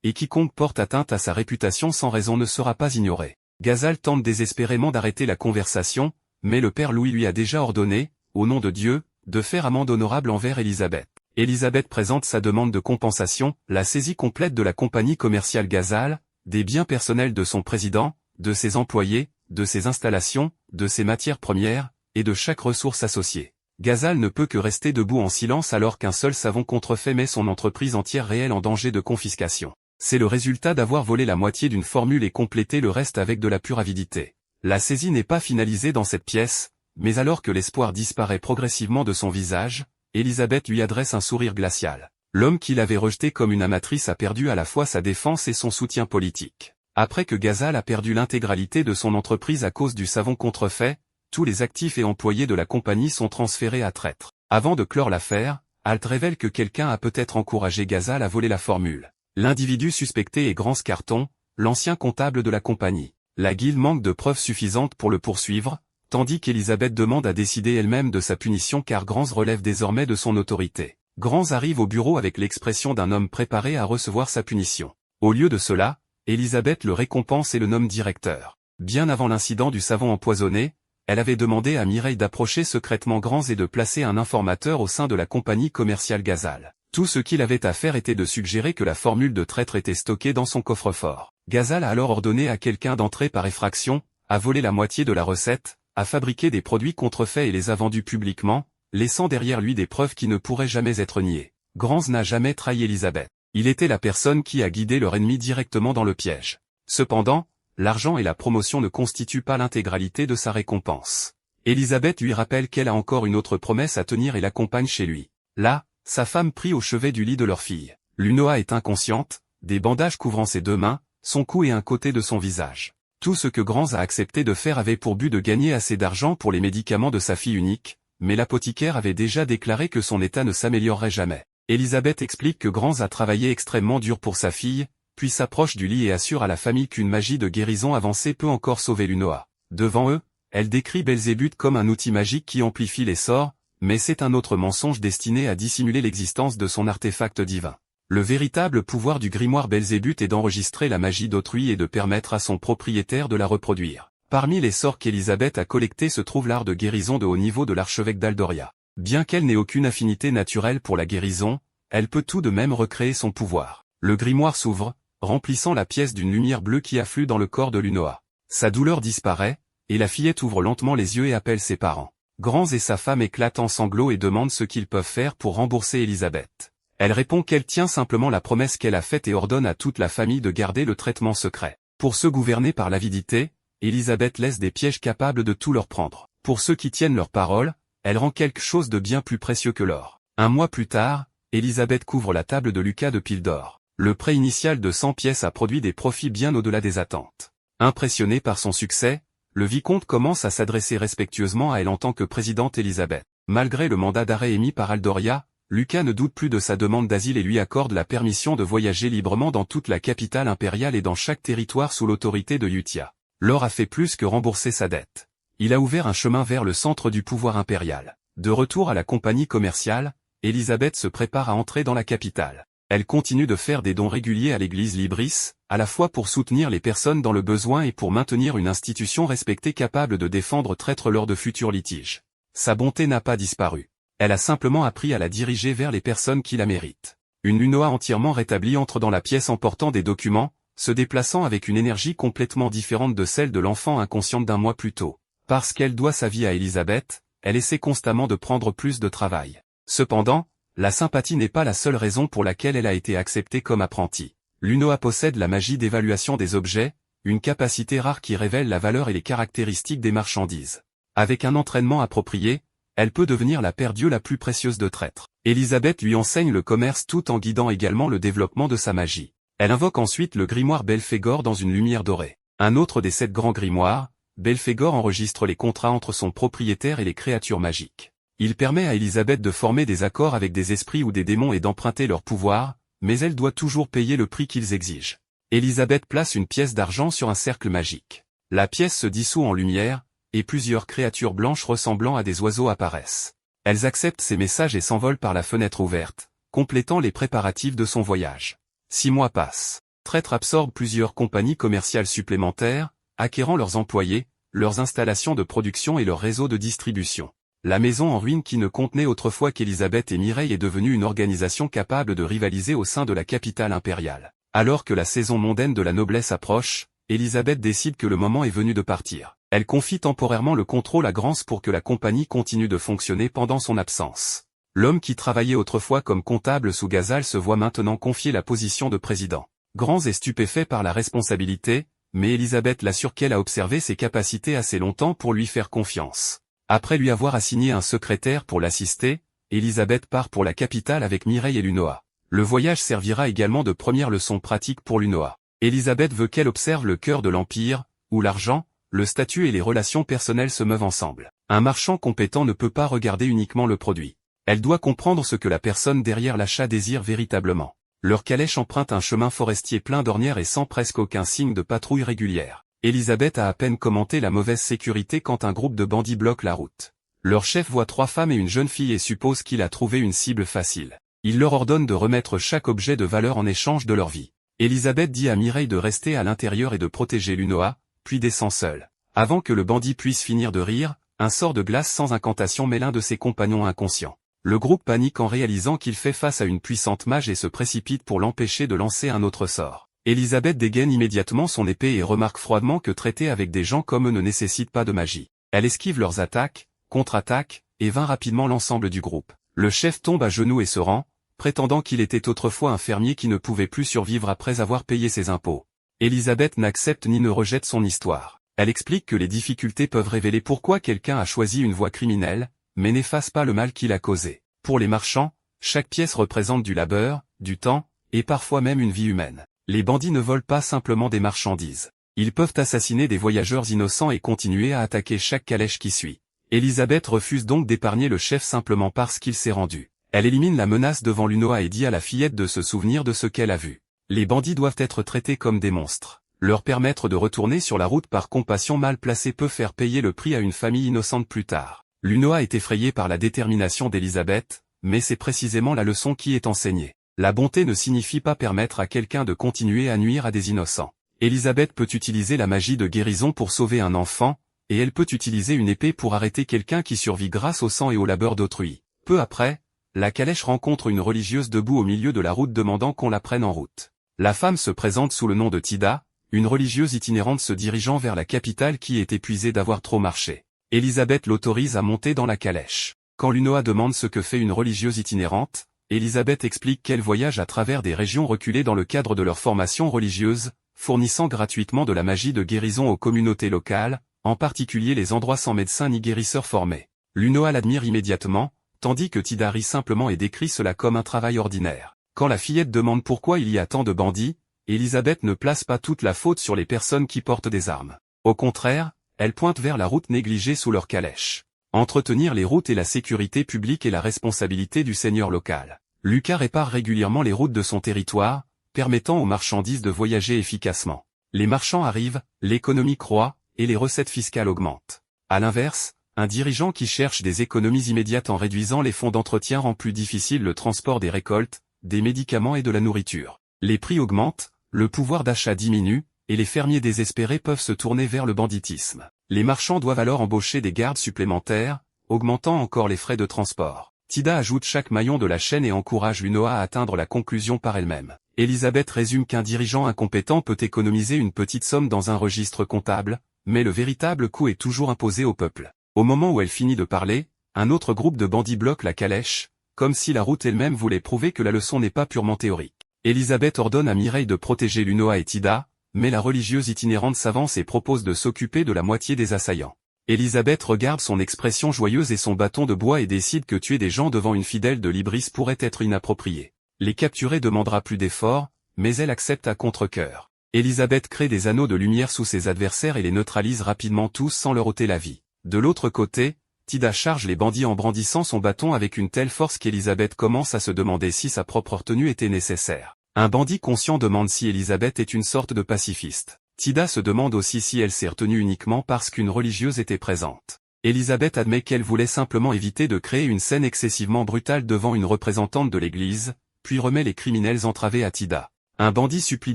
et quiconque porte atteinte à sa réputation sans raison ne sera pas ignoré. Ghazal tente désespérément d'arrêter la conversation, mais le père Louis lui a déjà ordonné, au nom de Dieu, de faire amende honorable envers Elisabeth. Elisabeth présente sa demande de compensation, la saisie complète de la compagnie commerciale Ghazal, des biens personnels de son président, de ses employés, de ses installations, de ses matières premières, et de chaque ressource associée. Ghazal ne peut que rester debout en silence alors qu'un seul savon contrefait met son entreprise entière réelle en danger de confiscation. C'est le résultat d'avoir volé la moitié d'une formule et complété le reste avec de la pure avidité. La saisie n'est pas finalisée dans cette pièce, mais alors que l'espoir disparaît progressivement de son visage, Elisabeth lui adresse un sourire glacial. L'homme qu'il avait rejeté comme une amatrice a perdu à la fois sa défense et son soutien politique. Après que Ghazal a perdu l'intégralité de son entreprise à cause du savon contrefait, tous les actifs et employés de la compagnie sont transférés à traître. Avant de clore l'affaire, Alt révèle que quelqu'un a peut-être encouragé Ghazal à voler la formule. L'individu suspecté est Grand Scarton, l'ancien comptable de la compagnie. La guilde manque de preuves suffisantes pour le poursuivre, tandis qu'Elisabeth demande à décider elle-même de sa punition car Granz relève désormais de son autorité. Granz arrive au bureau avec l'expression d'un homme préparé à recevoir sa punition. Au lieu de cela, Elisabeth le récompense et le nomme directeur. Bien avant l'incident du savon empoisonné, elle avait demandé à Mireille d'approcher secrètement Granz et de placer un informateur au sein de la compagnie commerciale Ghazal. Tout ce qu'il avait à faire était de suggérer que la formule de traître était stockée dans son coffre-fort. Ghazal a alors ordonné à quelqu'un d'entrer par effraction, à voler la moitié de la recette, à fabriquer des produits contrefaits et les a vendus publiquement, laissant derrière lui des preuves qui ne pourraient jamais être niées. Granz n'a jamais trahi Elisabeth. Il était la personne qui a guidé leur ennemi directement dans le piège. Cependant, l'argent et la promotion ne constituent pas l'intégralité de sa récompense. Elisabeth lui rappelle qu'elle a encore une autre promesse à tenir et l'accompagne chez lui. Là, sa femme prie au chevet du lit de leur fille. Lunoa est inconsciente, des bandages couvrant ses deux mains, son cou et un côté de son visage. Tout ce que Granz a accepté de faire avait pour but de gagner assez d'argent pour les médicaments de sa fille unique, mais l'apothicaire avait déjà déclaré que son état ne s'améliorerait jamais. Elisabeth explique que Granz a travaillé extrêmement dur pour sa fille, puis s'approche du lit et assure à la famille qu'une magie de guérison avancée peut encore sauver Lunoa. Devant eux, elle décrit Belzébuth comme un outil magique qui amplifie les sorts, mais c'est un autre mensonge destiné à dissimuler l'existence de son artefact divin. Le véritable pouvoir du grimoire Belzébuth est d'enregistrer la magie d'autrui et de permettre à son propriétaire de la reproduire. Parmi les sorts qu'Elisabeth a collectés se trouve l'art de guérison de haut niveau de l'archevêque d'Aldoria. Bien qu'elle n'ait aucune affinité naturelle pour la guérison, elle peut tout de même recréer son pouvoir. Le grimoire s'ouvre, remplissant la pièce d'une lumière bleue qui afflue dans le corps de Lunoa. Sa douleur disparaît, et la fillette ouvre lentement les yeux et appelle ses parents. Granz et sa femme éclatent en sanglots et demandent ce qu'ils peuvent faire pour rembourser Elisabeth. Elle répond qu'elle tient simplement la promesse qu'elle a faite et ordonne à toute la famille de garder le traitement secret. Pour ceux gouvernés par l'avidité, Elisabeth laisse des pièges capables de tout leur prendre. Pour ceux qui tiennent leur parole, elle rend quelque chose de bien plus précieux que l'or. Un mois plus tard, Elisabeth couvre la table de Lucas de piles d'or. Le prêt initial de 100 pièces a produit des profits bien au-delà des attentes. Impressionné par son succès, le vicomte commence à s'adresser respectueusement à elle en tant que présidente Elisabeth. Malgré le mandat d'arrêt émis par Aldoria, Lucas ne doute plus de sa demande d'asile et lui accorde la permission de voyager librement dans toute la capitale impériale et dans chaque territoire sous l'autorité de Yutia. L'or a fait plus que rembourser sa dette. Il a ouvert un chemin vers le centre du pouvoir impérial. De retour à la compagnie commerciale, Elisabeth se prépare à entrer dans la capitale. Elle continue de faire des dons réguliers à l'église Libris, à la fois pour soutenir les personnes dans le besoin et pour maintenir une institution respectée capable de défendre traître lors de futurs litiges. Sa bonté n'a pas disparu. Elle a simplement appris à la diriger vers les personnes qui la méritent. Une Lunoa entièrement rétablie entre dans la pièce en portant des documents, se déplaçant avec une énergie complètement différente de celle de l'enfant inconsciente d'un mois plus tôt. Parce qu'elle doit sa vie à Elisabeth, elle essaie constamment de prendre plus de travail. Cependant, La sympathie n'est pas la seule raison pour laquelle elle a été acceptée comme apprentie. L'UNOA possède la magie d'évaluation des objets, une capacité rare qui révèle la valeur et les caractéristiques des marchandises. Avec un entraînement approprié, elle peut devenir la paire Dieu la plus précieuse de traîtres. Elisabeth lui enseigne le commerce tout en guidant également le développement de sa magie. Elle invoque ensuite le grimoire Belphégor dans une lumière dorée. Un autre des 7 grands grimoires, Belphégor enregistre les contrats entre son propriétaire et les créatures magiques. Il permet à Elisabeth de former des accords avec des esprits ou des démons et d'emprunter leur pouvoir, mais elle doit toujours payer le prix qu'ils exigent. Elisabeth place une pièce d'argent sur un cercle magique. La pièce se dissout en lumière, et plusieurs créatures blanches ressemblant à des oiseaux apparaissent. Elles acceptent ces messages et s'envolent par la fenêtre ouverte, complétant les préparatifs de son voyage. 6 mois passent. Traître absorbe plusieurs compagnies commerciales supplémentaires, acquérant leurs employés, leurs installations de production et leur réseau de distribution. La maison en ruine qui ne contenait autrefois qu'Elisabeth et Mireille est devenue une organisation capable de rivaliser au sein de la capitale impériale. Alors que la saison mondaine de la noblesse approche, Elisabeth décide que le moment est venu de partir. Elle confie temporairement le contrôle à Grance pour que la compagnie continue de fonctionner pendant son absence. L'homme qui travaillait autrefois comme comptable sous Gazal se voit maintenant confier la position de président. Grance est stupéfait par la responsabilité, mais Elisabeth l'assure qu'elle a observé ses capacités assez longtemps pour lui faire confiance. Après lui avoir assigné un secrétaire pour l'assister, Elisabeth part pour la capitale avec Mireille et l'UNOA. Le voyage servira également de première leçon pratique pour l'UNOA. Elisabeth veut qu'elle observe le cœur de l'Empire, où l'argent, le statut et les relations personnelles se meuvent ensemble. Un marchand compétent ne peut pas regarder uniquement le produit. Elle doit comprendre ce que la personne derrière l'achat désire véritablement. Leur calèche emprunte un chemin forestier plein d'ornières et sans presque aucun signe de patrouille régulière. Elisabeth a à peine commenté la mauvaise sécurité quand un groupe de bandits bloque la route. Leur chef voit 3 femmes et une jeune fille et suppose qu'il a trouvé une cible facile. Il leur ordonne de remettre chaque objet de valeur en échange de leur vie. Elisabeth dit à Mireille de rester à l'intérieur et de protéger l'UNOA, puis descend seule. Avant que le bandit puisse finir de rire, un sort de glace sans incantation met l'un de ses compagnons inconscient. Le groupe panique en réalisant qu'il fait face à une puissante mage et se précipite pour l'empêcher de lancer un autre sort. Elisabeth dégaine immédiatement son épée et remarque froidement que traiter avec des gens comme eux ne nécessite pas de magie. Elle esquive leurs attaques, contre-attaque, et vainc rapidement l'ensemble du groupe. Le chef tombe à genoux et se rend, prétendant qu'il était autrefois un fermier qui ne pouvait plus survivre après avoir payé ses impôts. Elisabeth n'accepte ni ne rejette son histoire. Elle explique que les difficultés peuvent révéler pourquoi quelqu'un a choisi une voie criminelle, mais n'efface pas le mal qu'il a causé. Pour les marchands, chaque pièce représente du labeur, du temps, et parfois même une vie humaine. Les bandits ne volent pas simplement des marchandises. Ils peuvent assassiner des voyageurs innocents et continuer à attaquer chaque calèche qui suit. Elisabeth refuse donc d'épargner le chef simplement parce qu'il s'est rendu. Elle élimine la menace devant l'UNOA et dit à la fillette de se souvenir de ce qu'elle a vu. Les bandits doivent être traités comme des monstres. Leur permettre de retourner sur la route par compassion mal placée peut faire payer le prix à une famille innocente plus tard. L'UNOA est effrayée par la détermination d'Elisabeth, mais c'est précisément la leçon qui est enseignée. La bonté ne signifie pas permettre à quelqu'un de continuer à nuire à des innocents. Elisabeth peut utiliser la magie de guérison pour sauver un enfant, et elle peut utiliser une épée pour arrêter quelqu'un qui survit grâce au sang et au labeur d'autrui. Peu après, la calèche rencontre une religieuse debout au milieu de la route demandant qu'on la prenne en route. La femme se présente sous le nom de Tida, une religieuse itinérante se dirigeant vers la capitale qui est épuisée d'avoir trop marché. Elisabeth l'autorise à monter dans la calèche. Quand l'UNOA demande ce que fait une religieuse itinérante, Elisabeth explique qu'elle voyage à travers des régions reculées dans le cadre de leur formation religieuse, fournissant gratuitement de la magie de guérison aux communautés locales, en particulier les endroits sans médecins ni guérisseurs formés. L'UNOA l'admire immédiatement, tandis que Tida rit simplement et décrit cela comme un travail ordinaire. Quand la fillette demande pourquoi il y a tant de bandits, Elisabeth ne place pas toute la faute sur les personnes qui portent des armes. Au contraire, elle pointe vers la route négligée sous leur calèche. Entretenir les routes et la sécurité publique est la responsabilité du seigneur local. Lucas répare régulièrement les routes de son territoire, permettant aux marchandises de voyager efficacement. Les marchands arrivent, l'économie croît, et les recettes fiscales augmentent. À l'inverse, un dirigeant qui cherche des économies immédiates en réduisant les fonds d'entretien rend plus difficile le transport des récoltes, des médicaments et de la nourriture. Les prix augmentent, le pouvoir d'achat diminue, et les fermiers désespérés peuvent se tourner vers le banditisme. Les marchands doivent alors embaucher des gardes supplémentaires, augmentant encore les frais de transport. Tida ajoute chaque maillon de la chaîne et encourage l'UNOA à atteindre la conclusion par elle-même. Elisabeth résume qu'un dirigeant incompétent peut économiser une petite somme dans un registre comptable, mais le véritable coût est toujours imposé au peuple. Au moment où elle finit de parler, un autre groupe de bandits bloque la calèche, comme si la route elle-même voulait prouver que la leçon n'est pas purement théorique. Elisabeth ordonne à Mireille de protéger Lunoa et Tida, mais la religieuse itinérante s'avance et propose de s'occuper de la moitié des assaillants. Elisabeth regarde son expression joyeuse et son bâton de bois et décide que tuer des gens devant une fidèle de Libris pourrait être inapproprié. Les capturer demandera plus d'efforts, mais elle accepte à contre-cœur. Elisabeth crée des anneaux de lumière sous ses adversaires et les neutralise rapidement tous sans leur ôter la vie. De l'autre côté, Tida charge les bandits en brandissant son bâton avec une telle force qu'Elisabeth commence à se demander si sa propre retenue était nécessaire. Un bandit conscient demande si Elisabeth est une sorte de pacifiste. Tida se demande aussi si elle s'est retenue uniquement parce qu'une religieuse était présente. Elisabeth admet qu'elle voulait simplement éviter de créer une scène excessivement brutale devant une représentante de l'Église, puis remet les criminels entravés à Tida. Un bandit supplie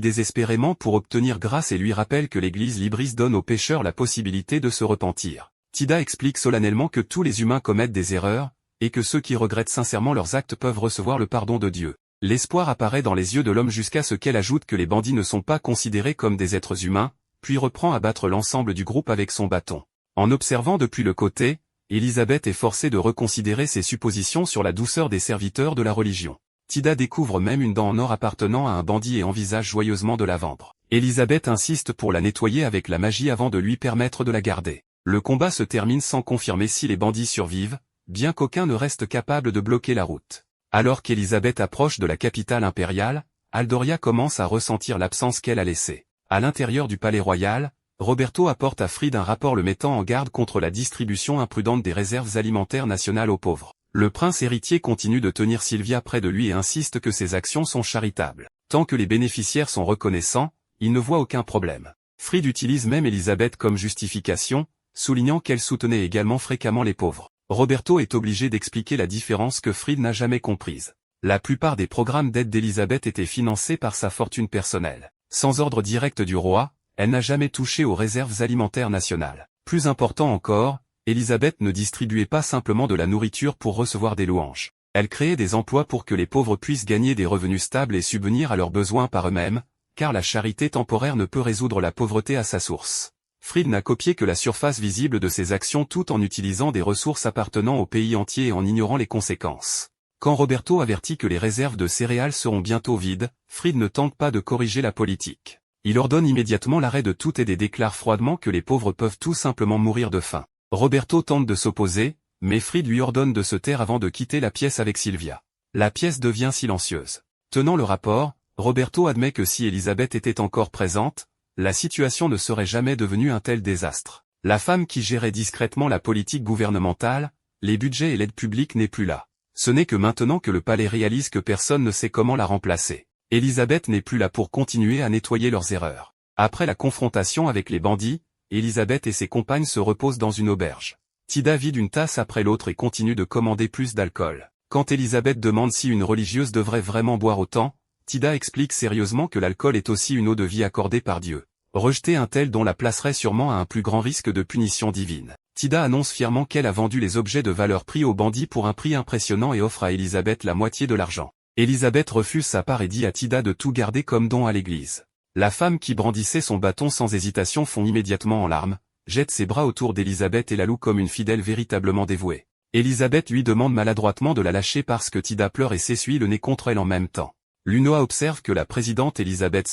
désespérément pour obtenir grâce et lui rappelle que l'Église Libris donne aux pécheurs la possibilité de se repentir. Tida explique solennellement que tous les humains commettent des erreurs, et que ceux qui regrettent sincèrement leurs actes peuvent recevoir le pardon de Dieu. L'espoir apparaît dans les yeux de l'homme jusqu'à ce qu'elle ajoute que les bandits ne sont pas considérés comme des êtres humains, puis reprend à battre l'ensemble du groupe avec son bâton. En observant depuis le côté, Elisabeth est forcée de reconsidérer ses suppositions sur la douceur des serviteurs de la religion. Tida découvre même une dent en or appartenant à un bandit et envisage joyeusement de la vendre. Elisabeth insiste pour la nettoyer avec la magie avant de lui permettre de la garder. Le combat se termine sans confirmer si les bandits survivent, bien qu'aucun ne reste capable de bloquer la route. Alors qu'Elisabeth approche de la capitale impériale, Aldoria commence à ressentir l'absence qu'elle a laissée. À l'intérieur du palais royal, Roberto apporte à Fried un rapport le mettant en garde contre la distribution imprudente des réserves alimentaires nationales aux pauvres. Le prince héritier continue de tenir Sylvia près de lui et insiste que ses actions sont charitables. Tant que les bénéficiaires sont reconnaissants, il ne voit aucun problème. Fried utilise même Elisabeth comme justification, soulignant qu'elle soutenait également fréquemment les pauvres. Roberto est obligé d'expliquer la différence que Fried n'a jamais comprise. La plupart des programmes d'aide d'Elisabeth étaient financés par sa fortune personnelle. Sans ordre direct du roi, elle n'a jamais touché aux réserves alimentaires nationales. Plus important encore, Elisabeth ne distribuait pas simplement de la nourriture pour recevoir des louanges. Elle créait des emplois pour que les pauvres puissent gagner des revenus stables et subvenir à leurs besoins par eux-mêmes, car la charité temporaire ne peut résoudre la pauvreté à sa source. Fried n'a copié que la surface visible de ses actions tout en utilisant des ressources appartenant au pays entier et en ignorant les conséquences. Quand Roberto avertit que les réserves de céréales seront bientôt vides, Fried ne tente pas de corriger la politique. Il ordonne immédiatement l'arrêt de toute aide et déclare froidement que les pauvres peuvent tout simplement mourir de faim. Roberto tente de s'opposer, mais Fried lui ordonne de se taire avant de quitter la pièce avec Sylvia. La pièce devient silencieuse. Tenant le rapport, Roberto admet que si Elisabeth était encore présente, la situation ne serait jamais devenue un tel désastre. La femme qui gérait discrètement la politique gouvernementale, les budgets et l'aide publique n'est plus là. Ce n'est que maintenant que le palais réalise que personne ne sait comment la remplacer. Elisabeth n'est plus là pour continuer à nettoyer leurs erreurs. Après la confrontation avec les bandits, Elisabeth et ses compagnes se reposent dans une auberge. Tida vide une tasse après l'autre et continue de commander plus d'alcool. Quand Elisabeth demande si une religieuse devrait vraiment boire autant, Tida explique sérieusement que l'alcool est aussi une eau de vie accordée par Dieu. Rejeter un tel don la placerait sûrement à un plus grand risque de punition divine. Tida annonce fièrement qu'elle a vendu les objets de valeur pris aux bandits pour un prix impressionnant et offre à Elisabeth la moitié de l'argent. Elisabeth refuse sa part et dit à Tida de tout garder comme don à l'église. La femme qui brandissait son bâton sans hésitation fond immédiatement en larmes, jette ses bras autour d'Elisabeth et la loue comme une fidèle véritablement dévouée. Elisabeth lui demande maladroitement de la lâcher parce que Tida pleure et s'essuie le nez contre elle en même temps. Lunoa observe que la présidente Elisabeth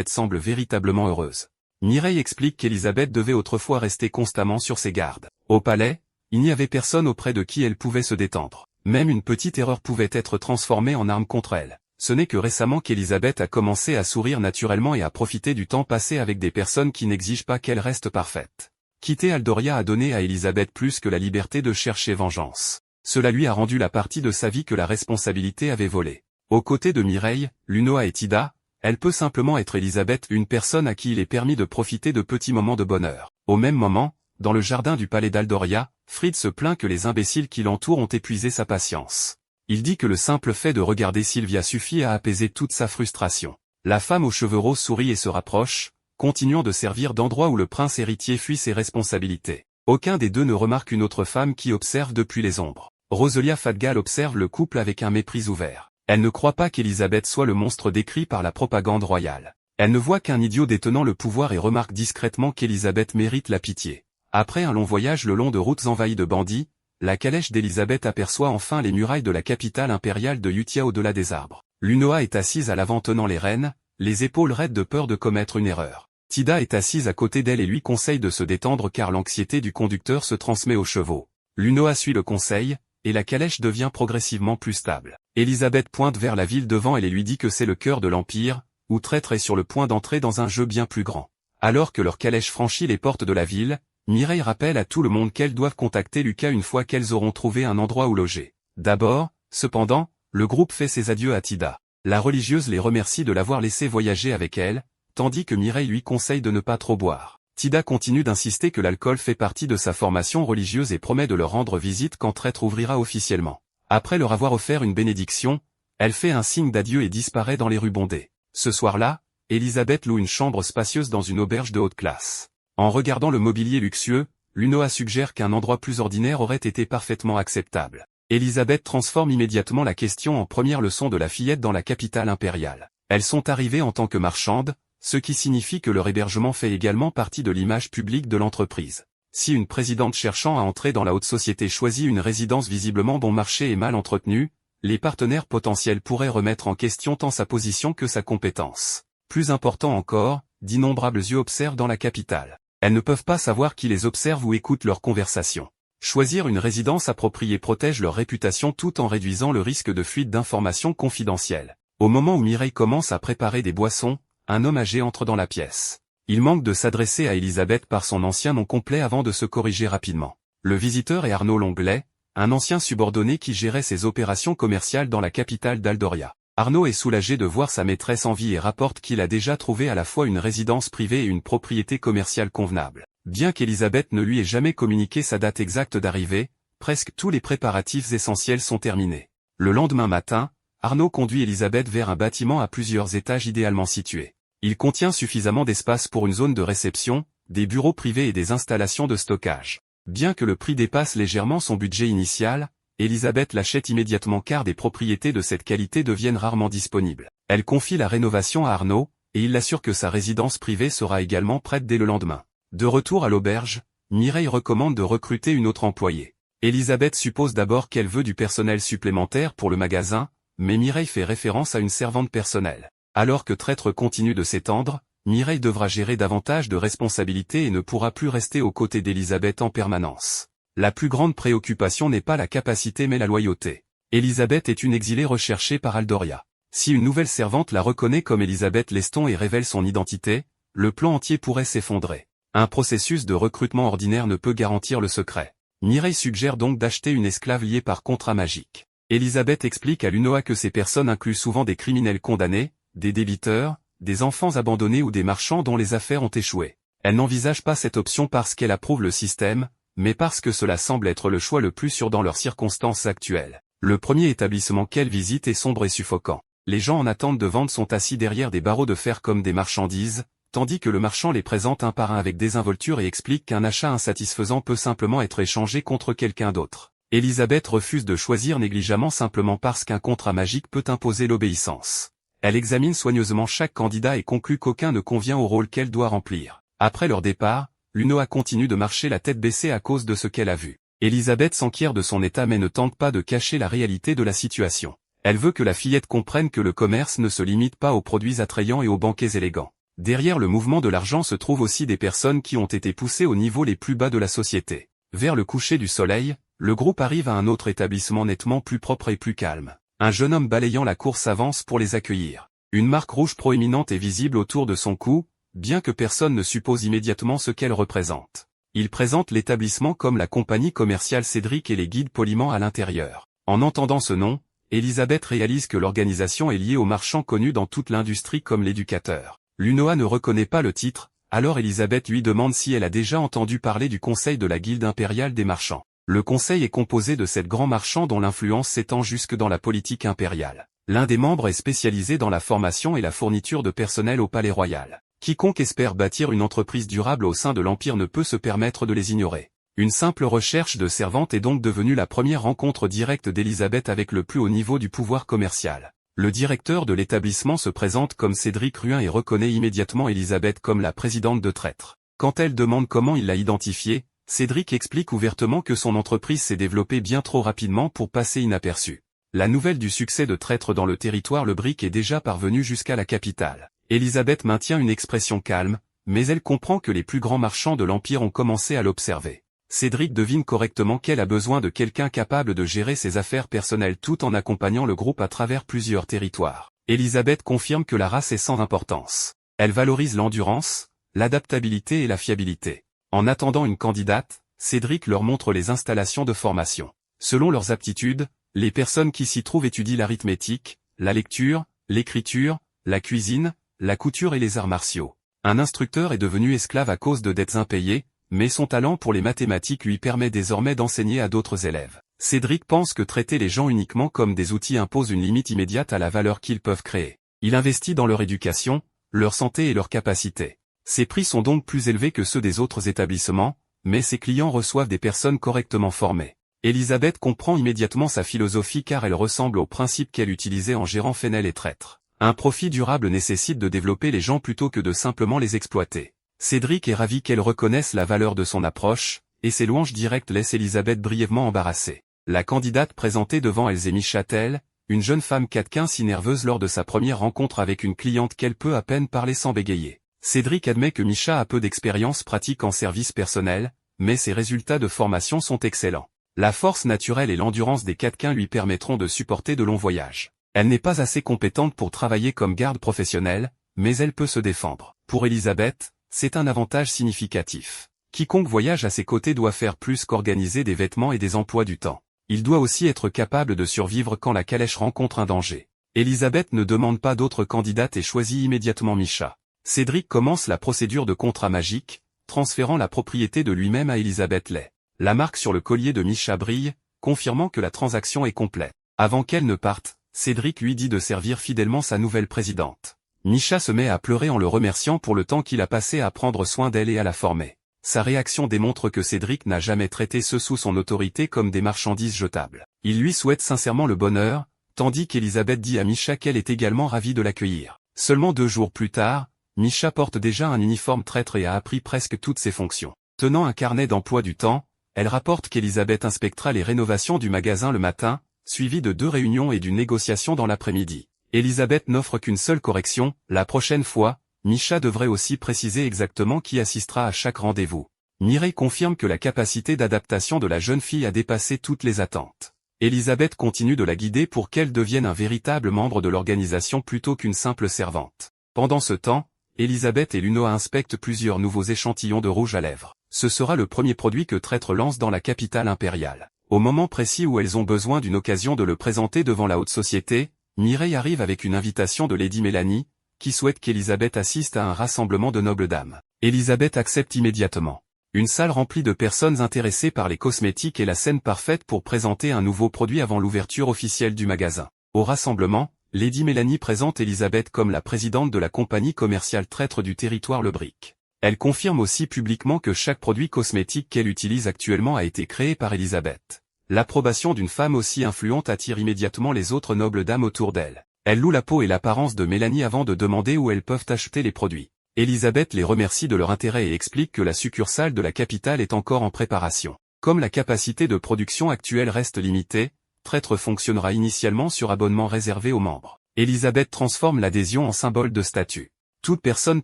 semble véritablement heureuse. Mireille explique qu'Elisabeth devait autrefois rester constamment sur ses gardes. Au palais, il n'y avait personne auprès de qui elle pouvait se détendre. Même une petite erreur pouvait être transformée en arme contre elle. Ce n'est que récemment qu'Elisabeth a commencé à sourire naturellement et à profiter du temps passé avec des personnes qui n'exigent pas qu'elle reste parfaite. Quitter Aldoria a donné à Elisabeth plus que la liberté de chercher vengeance. Cela lui a rendu la partie de sa vie que la responsabilité avait volée. Aux côtés de Mireille, Lunoa et Tida, elle peut simplement être Elisabeth, une personne à qui il est permis de profiter de petits moments de bonheur. Au même moment, dans le jardin du palais d'Aldoria, Fried se plaint que les imbéciles qui l'entourent ont épuisé sa patience. Il dit que le simple fait de regarder Sylvia suffit à apaiser toute sa frustration. La femme aux cheveux roses sourit et se rapproche, continuant de servir d'endroit où le prince héritier fuit ses responsabilités. Aucun des deux ne remarque une autre femme qui observe depuis les ombres. Roselia Fadgal observe le couple avec un mépris ouvert. Elle ne croit pas qu'Elisabeth soit le monstre décrit par la propagande royale. Elle ne voit qu'un idiot détenant le pouvoir et remarque discrètement qu'Elisabeth mérite la pitié. Après un long voyage le long de routes envahies de bandits, la calèche d'Elisabeth aperçoit enfin les murailles de la capitale impériale de Utia au-delà des arbres. Lunoa est assise à l'avant tenant les rênes, les épaules raides de peur de commettre une erreur. Tida est assise à côté d'elle et lui conseille de se détendre car l'anxiété du conducteur se transmet aux chevaux. Lunoa suit le conseil, et la calèche devient progressivement plus stable. Elisabeth pointe vers la ville devant elle et lui dit que c'est le cœur de l'Empire, où Traître est sur le point d'entrer dans un jeu bien plus grand. Alors que leur calèche franchit les portes de la ville, Mireille rappelle à tout le monde qu'elles doivent contacter Lucas une fois qu'elles auront trouvé un endroit où loger. D'abord, cependant, le groupe fait ses adieux à Tida. La religieuse les remercie de l'avoir laissé voyager avec elle, tandis que Mireille lui conseille de ne pas trop boire. Tida continue d'insister que l'alcool fait partie de sa formation religieuse et promet de leur rendre visite quand Traître ouvrira officiellement. Après leur avoir offert une bénédiction, elle fait un signe d'adieu et disparaît dans les rues bondées. Ce soir-là, Elisabeth loue une chambre spacieuse dans une auberge de haute classe. En regardant le mobilier luxueux, Lunoa suggère qu'un endroit plus ordinaire aurait été parfaitement acceptable. Elisabeth transforme immédiatement la question en première leçon de la fillette dans la capitale impériale. Elles sont arrivées en tant que marchandes, ce qui signifie que leur hébergement fait également partie de l'image publique de l'entreprise. Si une présidente cherchant à entrer dans la haute société choisit une résidence visiblement bon marché et mal entretenue, les partenaires potentiels pourraient remettre en question tant sa position que sa compétence. Plus important encore, d'innombrables yeux observent dans la capitale. Elles ne peuvent pas savoir qui les observe ou écoute leurs conversations. Choisir une résidence appropriée protège leur réputation tout en réduisant le risque de fuite d'informations confidentielles. Au moment où Mireille commence à préparer des boissons, un homme âgé entre dans la pièce. Il manque de s'adresser à Elisabeth par son ancien nom complet avant de se corriger rapidement. Le visiteur est Arnaud Longlet, un ancien subordonné qui gérait ses opérations commerciales dans la capitale d'Aldoria. Arnaud est soulagé de voir sa maîtresse en vie et rapporte qu'il a déjà trouvé à la fois une résidence privée et une propriété commerciale convenable. Bien qu'Elisabeth ne lui ait jamais communiqué sa date exacte d'arrivée, presque tous les préparatifs essentiels sont terminés. Le lendemain matin, Arnaud conduit Elisabeth vers un bâtiment à plusieurs étages idéalement situé. Il contient suffisamment d'espace pour une zone de réception, des bureaux privés et des installations de stockage. Bien que le prix dépasse légèrement son budget initial, Elisabeth l'achète immédiatement car des propriétés de cette qualité deviennent rarement disponibles. Elle confie la rénovation à Arnaud, et il l'assure que sa résidence privée sera également prête dès le lendemain. De retour à l'auberge, Mireille recommande de recruter une autre employée. Elisabeth suppose d'abord qu'elle veut du personnel supplémentaire pour le magasin, mais Mireille fait référence à une servante personnelle. Alors que Traître continue de s'étendre, Mireille devra gérer davantage de responsabilités et ne pourra plus rester aux côtés d'Elisabeth en permanence. La plus grande préoccupation n'est pas la capacité mais la loyauté. Elisabeth est une exilée recherchée par Aldoria. Si une nouvelle servante la reconnaît comme Elisabeth Leston et révèle son identité, le plan entier pourrait s'effondrer. Un processus de recrutement ordinaire ne peut garantir le secret. Mireille suggère donc d'acheter une esclave liée par contrat magique. Elisabeth explique à Lunoa que ces personnes incluent souvent des criminels condamnés, des débiteurs, des enfants abandonnés ou des marchands dont les affaires ont échoué. Elle n'envisage pas cette option parce qu'elle approuve le système, mais parce que cela semble être le choix le plus sûr dans leurs circonstances actuelles. Le premier établissement qu'elle visite est sombre et suffocant. Les gens en attente de vente sont assis derrière des barreaux de fer comme des marchandises, tandis que le marchand les présente un par un avec désinvolture et explique qu'un achat insatisfaisant peut simplement être échangé contre quelqu'un d'autre. Elisabeth refuse de choisir négligemment simplement parce qu'un contrat magique peut imposer l'obéissance. Elle examine soigneusement chaque candidat et conclut qu'aucun ne convient au rôle qu'elle doit remplir. Après leur départ, Lunoa continue de marcher la tête baissée à cause de ce qu'elle a vu. Elisabeth s'enquiert de son état mais ne tente pas de cacher la réalité de la situation. Elle veut que la fillette comprenne que le commerce ne se limite pas aux produits attrayants et aux banquets élégants. Derrière le mouvement de l'argent se trouvent aussi des personnes qui ont été poussées au niveau les plus bas de la société. Vers le coucher du soleil, le groupe arrive à un autre établissement nettement plus propre et plus calme. Un jeune homme balayant la cour s'avance pour les accueillir. Une marque rouge proéminente est visible autour de son cou, bien que personne ne suppose immédiatement ce qu'elle représente. Il présente l'établissement comme la compagnie commerciale Cédric et les guides poliment à l'intérieur. En entendant ce nom, Elisabeth réalise que l'organisation est liée aux marchands connus dans toute l'industrie comme l'éducateur. Lunoa ne reconnaît pas le titre, alors Elisabeth lui demande si elle a déjà entendu parler du conseil de la guilde impériale des marchands. Le conseil est composé de 7 grands marchands dont l'influence s'étend jusque dans la politique impériale. L'un des membres est spécialisé dans la formation et la fourniture de personnel au palais royal. Quiconque espère bâtir une entreprise durable au sein de l'Empire ne peut se permettre de les ignorer. Une simple recherche de servante est donc devenue la première rencontre directe d'Elisabeth avec le plus haut niveau du pouvoir commercial. Le directeur de l'établissement se présente comme Cédric Ruin et reconnaît immédiatement Elisabeth comme la présidente de Traître. Quand elle demande comment il l'a identifiée, Cédric explique ouvertement que son entreprise s'est développée bien trop rapidement pour passer inaperçue. La nouvelle du succès de Traître dans le territoire Le Brick est déjà parvenue jusqu'à la capitale. Elisabeth maintient une expression calme, mais elle comprend que les plus grands marchands de l'Empire ont commencé à l'observer. Cédric devine correctement qu'elle a besoin de quelqu'un capable de gérer ses affaires personnelles tout en accompagnant le groupe à travers plusieurs territoires. Elisabeth confirme que la race est sans importance. Elle valorise l'endurance, l'adaptabilité et la fiabilité. En attendant une candidate, Cédric leur montre les installations de formation. Selon leurs aptitudes, les personnes qui s'y trouvent étudient l'arithmétique, la lecture, l'écriture, la cuisine, la couture et les arts martiaux. Un instructeur est devenu esclave à cause de dettes impayées, mais son talent pour les mathématiques lui permet désormais d'enseigner à d'autres élèves. Cédric pense que traiter les gens uniquement comme des outils impose une limite immédiate à la valeur qu'ils peuvent créer. Il investit dans leur éducation, leur santé et leurs capacités. Ses prix sont donc plus élevés que ceux des autres établissements, mais ses clients reçoivent des personnes correctement formées. Elisabeth comprend immédiatement sa philosophie car elle ressemble aux principes qu'elle utilisait en gérant Fenel et Traître. Un profit durable nécessite de développer les gens plutôt que de simplement les exploiter. Cédric est ravi qu'elle reconnaisse la valeur de son approche, et ses louanges directes laissent Elisabeth brièvement embarrassée. La candidate présentée devant elle est Micha-t-elle, une jeune femme cadquin si nerveuse lors de sa première rencontre avec une cliente qu'elle peut à peine parler sans bégayer. Cédric admet que Micha a peu d'expérience pratique en service personnel, mais ses résultats de formation sont excellents. La force naturelle et l'endurance des cadquins lui permettront de supporter de longs voyages. Elle n'est pas assez compétente pour travailler comme garde professionnelle, mais elle peut se défendre. Pour Elisabeth, c'est un avantage significatif. Quiconque voyage à ses côtés doit faire plus qu'organiser des vêtements et des emplois du temps. Il doit aussi être capable de survivre quand la calèche rencontre un danger. Elisabeth ne demande pas d'autres candidates et choisit immédiatement Micha. Cédric commence la procédure de contrat magique, transférant la propriété de lui-même à Elisabeth Lay. La marque sur le collier de Micha brille, confirmant que la transaction est complète. Avant qu'elle ne parte, Cédric lui dit de servir fidèlement sa nouvelle présidente. Micha se met à pleurer en le remerciant pour le temps qu'il a passé à prendre soin d'elle et à la former. Sa réaction démontre que Cédric n'a jamais traité ceux sous son autorité comme des marchandises jetables. Il lui souhaite sincèrement le bonheur, tandis qu'Elisabeth dit à Micha qu'elle est également ravie de l'accueillir. Seulement 2 jours plus tard, Micha porte déjà un uniforme traître et a appris presque toutes ses fonctions. Tenant un carnet d'emploi du temps, elle rapporte qu'Elisabeth inspectera les rénovations du magasin le matin, suivi de 2 réunions et d'une négociation dans l'après-midi. Elisabeth n'offre qu'une seule correction, la prochaine fois, Micha devrait aussi préciser exactement qui assistera à chaque rendez-vous. Mireille confirme que la capacité d'adaptation de la jeune fille a dépassé toutes les attentes. Elisabeth continue de la guider pour qu'elle devienne un véritable membre de l'organisation plutôt qu'une simple servante. Pendant ce temps, Elisabeth et Lunoa inspectent plusieurs nouveaux échantillons de rouge à lèvres. Ce sera le premier produit que Traître lance dans la capitale impériale. Au moment précis où elles ont besoin d'une occasion de le présenter devant la haute société, Mireille arrive avec une invitation de Lady Mélanie, qui souhaite qu'Elisabeth assiste à un rassemblement de nobles dames. Elisabeth accepte immédiatement. Une salle remplie de personnes intéressées par les cosmétiques est la scène parfaite pour présenter un nouveau produit avant l'ouverture officielle du magasin. Au rassemblement, Lady Mélanie présente Elisabeth comme la présidente de la compagnie commerciale Traître du territoire Le Brick. Elle confirme aussi publiquement que chaque produit cosmétique qu'elle utilise actuellement a été créé par Elisabeth. L'approbation d'une femme aussi influente attire immédiatement les autres nobles dames autour d'elle. Elle loue la peau et l'apparence de Mélanie avant de demander où elles peuvent acheter les produits. Elisabeth les remercie de leur intérêt et explique que la succursale de la capitale est encore en préparation. Comme la capacité de production actuelle reste limitée, Traître fonctionnera initialement sur abonnement réservé aux membres. Elisabeth transforme l'adhésion en symbole de statut. Toute personne